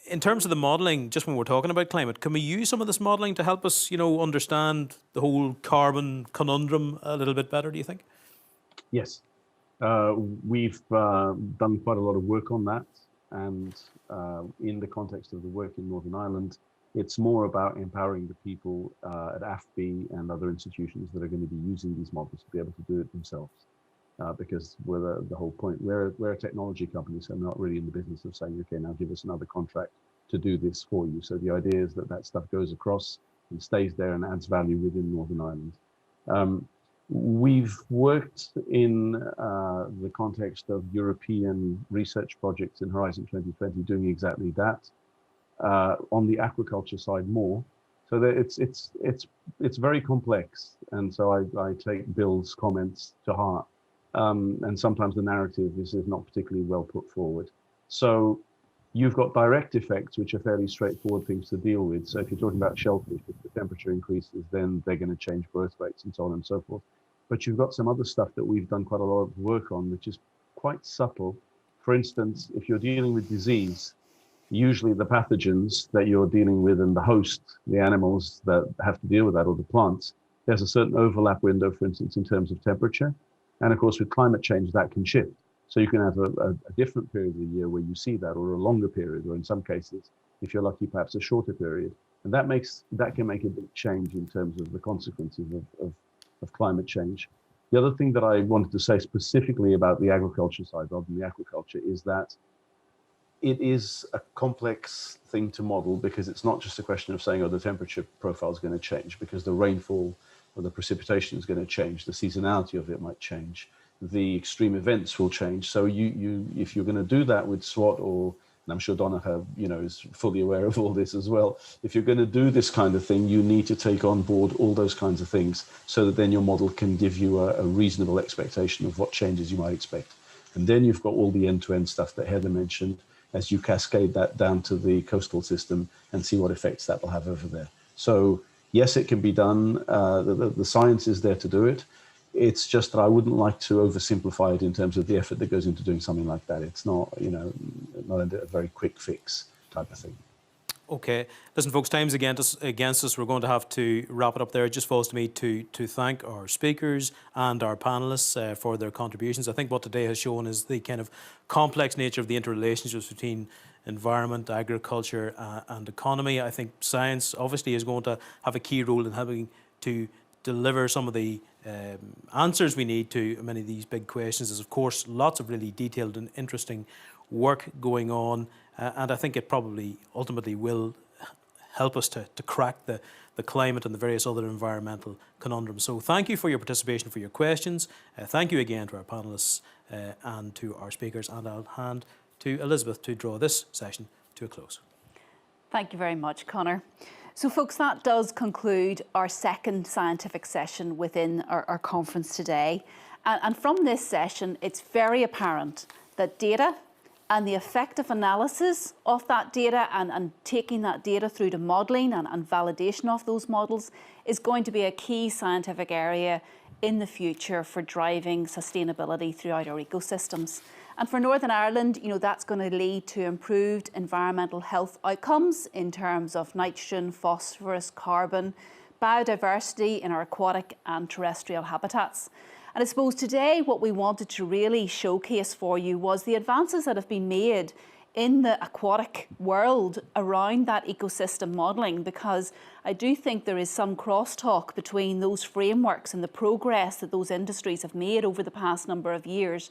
in terms of the modelling, just when we're talking about climate, can we use some of this modelling to help us, understand the whole carbon conundrum a little bit better, do you think? Yes. We've done quite a lot of work on that, and in the context of the work in Northern Ireland, It's more about empowering the people at AFBI and other institutions that are going to be using these models to be able to do it themselves. Because we're the whole point. We're a technology company, so we're not really in the business of saying, okay, now give us another contract to do this for you. So the idea is that that stuff goes across and stays there and adds value within Northern Ireland. We've worked in the context of European research projects in Horizon 2020 doing exactly that. On the aquaculture side more. So that it's very complex. And so I take Bill's comments to heart. And sometimes the narrative is not particularly well put forward. So you've got direct effects, which are fairly straightforward things to deal with. So if you're talking about shellfish, if the temperature increases, then they're going to change growth rates and so on and so forth. But you've got some other stuff that we've done quite a lot of work on, which is quite subtle. For instance, if you're dealing with disease, usually the pathogens that you're dealing with and the host, the animals that have to deal with that, or the plants, there's a certain overlap window, for instance, in terms of temperature. And of course, with climate change, that can shift. So you can have a different period of the year where you see that, or a longer period, or in some cases, if you're lucky, perhaps a shorter period. And that can make a big change in terms of the consequences of climate change. The other thing that I wanted to say specifically about the agriculture side, rather than the aquaculture, is that it is a complex thing to model, because it's not just a question of saying, oh, the temperature profile is going to change, because the rainfall or the precipitation is going to change, the seasonality of it might change, the extreme events will change. So if you're going to do that with Swot, or, and I'm sure Donnacha, is fully aware of all this as well, if you're going to do this kind of thing, you need to take on board all those kinds of things, so that then your model can give you a reasonable expectation of what changes you might expect. And then you've got all the end-to-end stuff that Heather mentioned, as you cascade that down to the coastal system and see what effects that will have over there. So yes, it can be done. The science is there to do it. It's just that I wouldn't like to oversimplify it in terms of the effort that goes into doing something like that. It's not, not a very quick fix type of thing. Okay. Listen, folks, time's against us. We're going to have to wrap it up there. It just falls to me to thank our speakers and our panellists for their contributions. I think what today has shown is the kind of complex nature of the interrelationships between environment, agriculture and economy. I think science obviously is going to have a key role in helping to deliver some of the answers we need to many of these big questions. There's, of course, lots of really detailed and interesting work going on. And I think it probably ultimately will help us to crack the climate and the various other environmental conundrums. So thank you for your participation, for your questions. Thank you again to our panellists and to our speakers. And I'll hand to Elizabeth to draw this session to a close. Thank you very much, Conor. So folks, that does conclude our second scientific session within our conference today. And from this session, it's very apparent that data and the effective analysis of that data and taking that data through to modelling and validation of those models is going to be a key scientific area in the future for driving sustainability throughout our ecosystems. And for Northern Ireland, that's going to lead to improved environmental health outcomes in terms of nitrogen, phosphorus, carbon, biodiversity in our aquatic and terrestrial habitats. And I suppose today what we wanted to really showcase for you was the advances that have been made in the aquatic world around that ecosystem modelling, because I do think there is some crosstalk between those frameworks and the progress that those industries have made over the past number of years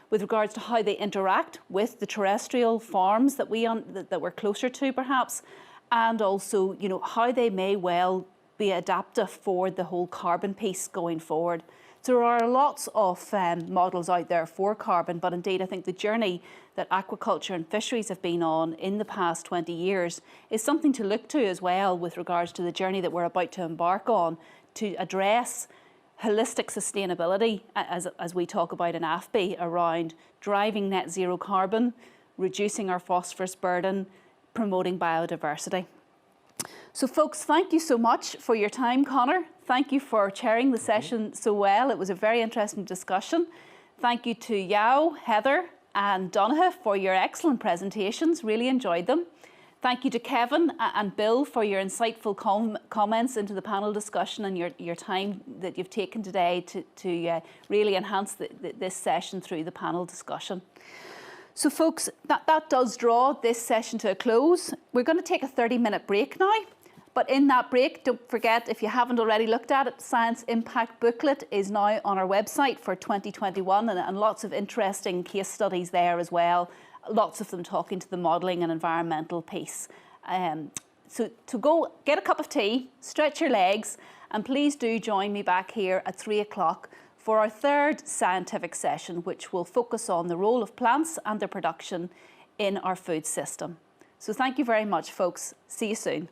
with regards to how they interact with the terrestrial farms that we're closer to perhaps, and also how they may well be adaptive for the whole carbon piece going forward. So there are lots of models out there for carbon, but indeed I think the journey that aquaculture and fisheries have been on in the past 20 years is something to look to as well with regards to the journey that we're about to embark on to address holistic sustainability, as we talk about in AFBI, around driving net zero carbon, reducing our phosphorus burden, promoting biodiversity. So folks, thank you so much for your time, Conor. Thank you for chairing the session so well. It was a very interesting discussion. Thank you to Joao, Heather and Donnacha for your excellent presentations. Really enjoyed them. Thank you to Kevin and Bill for your insightful comments into the panel discussion and your time that you've taken today to really enhance this session through the panel discussion. So folks, that does draw this session to a close. We're going to take a 30-minute break now. But in that break, don't forget, if you haven't already looked at it, Science Impact Booklet is now on our website for 2021 and lots of interesting case studies there as well. Lots of them talking to the modelling and environmental piece. So to go get a cup of tea, stretch your legs, and please do join me back here at 3 o'clock for our third scientific session, which will focus on the role of plants and their production in our food system. So thank you very much, folks. See you soon.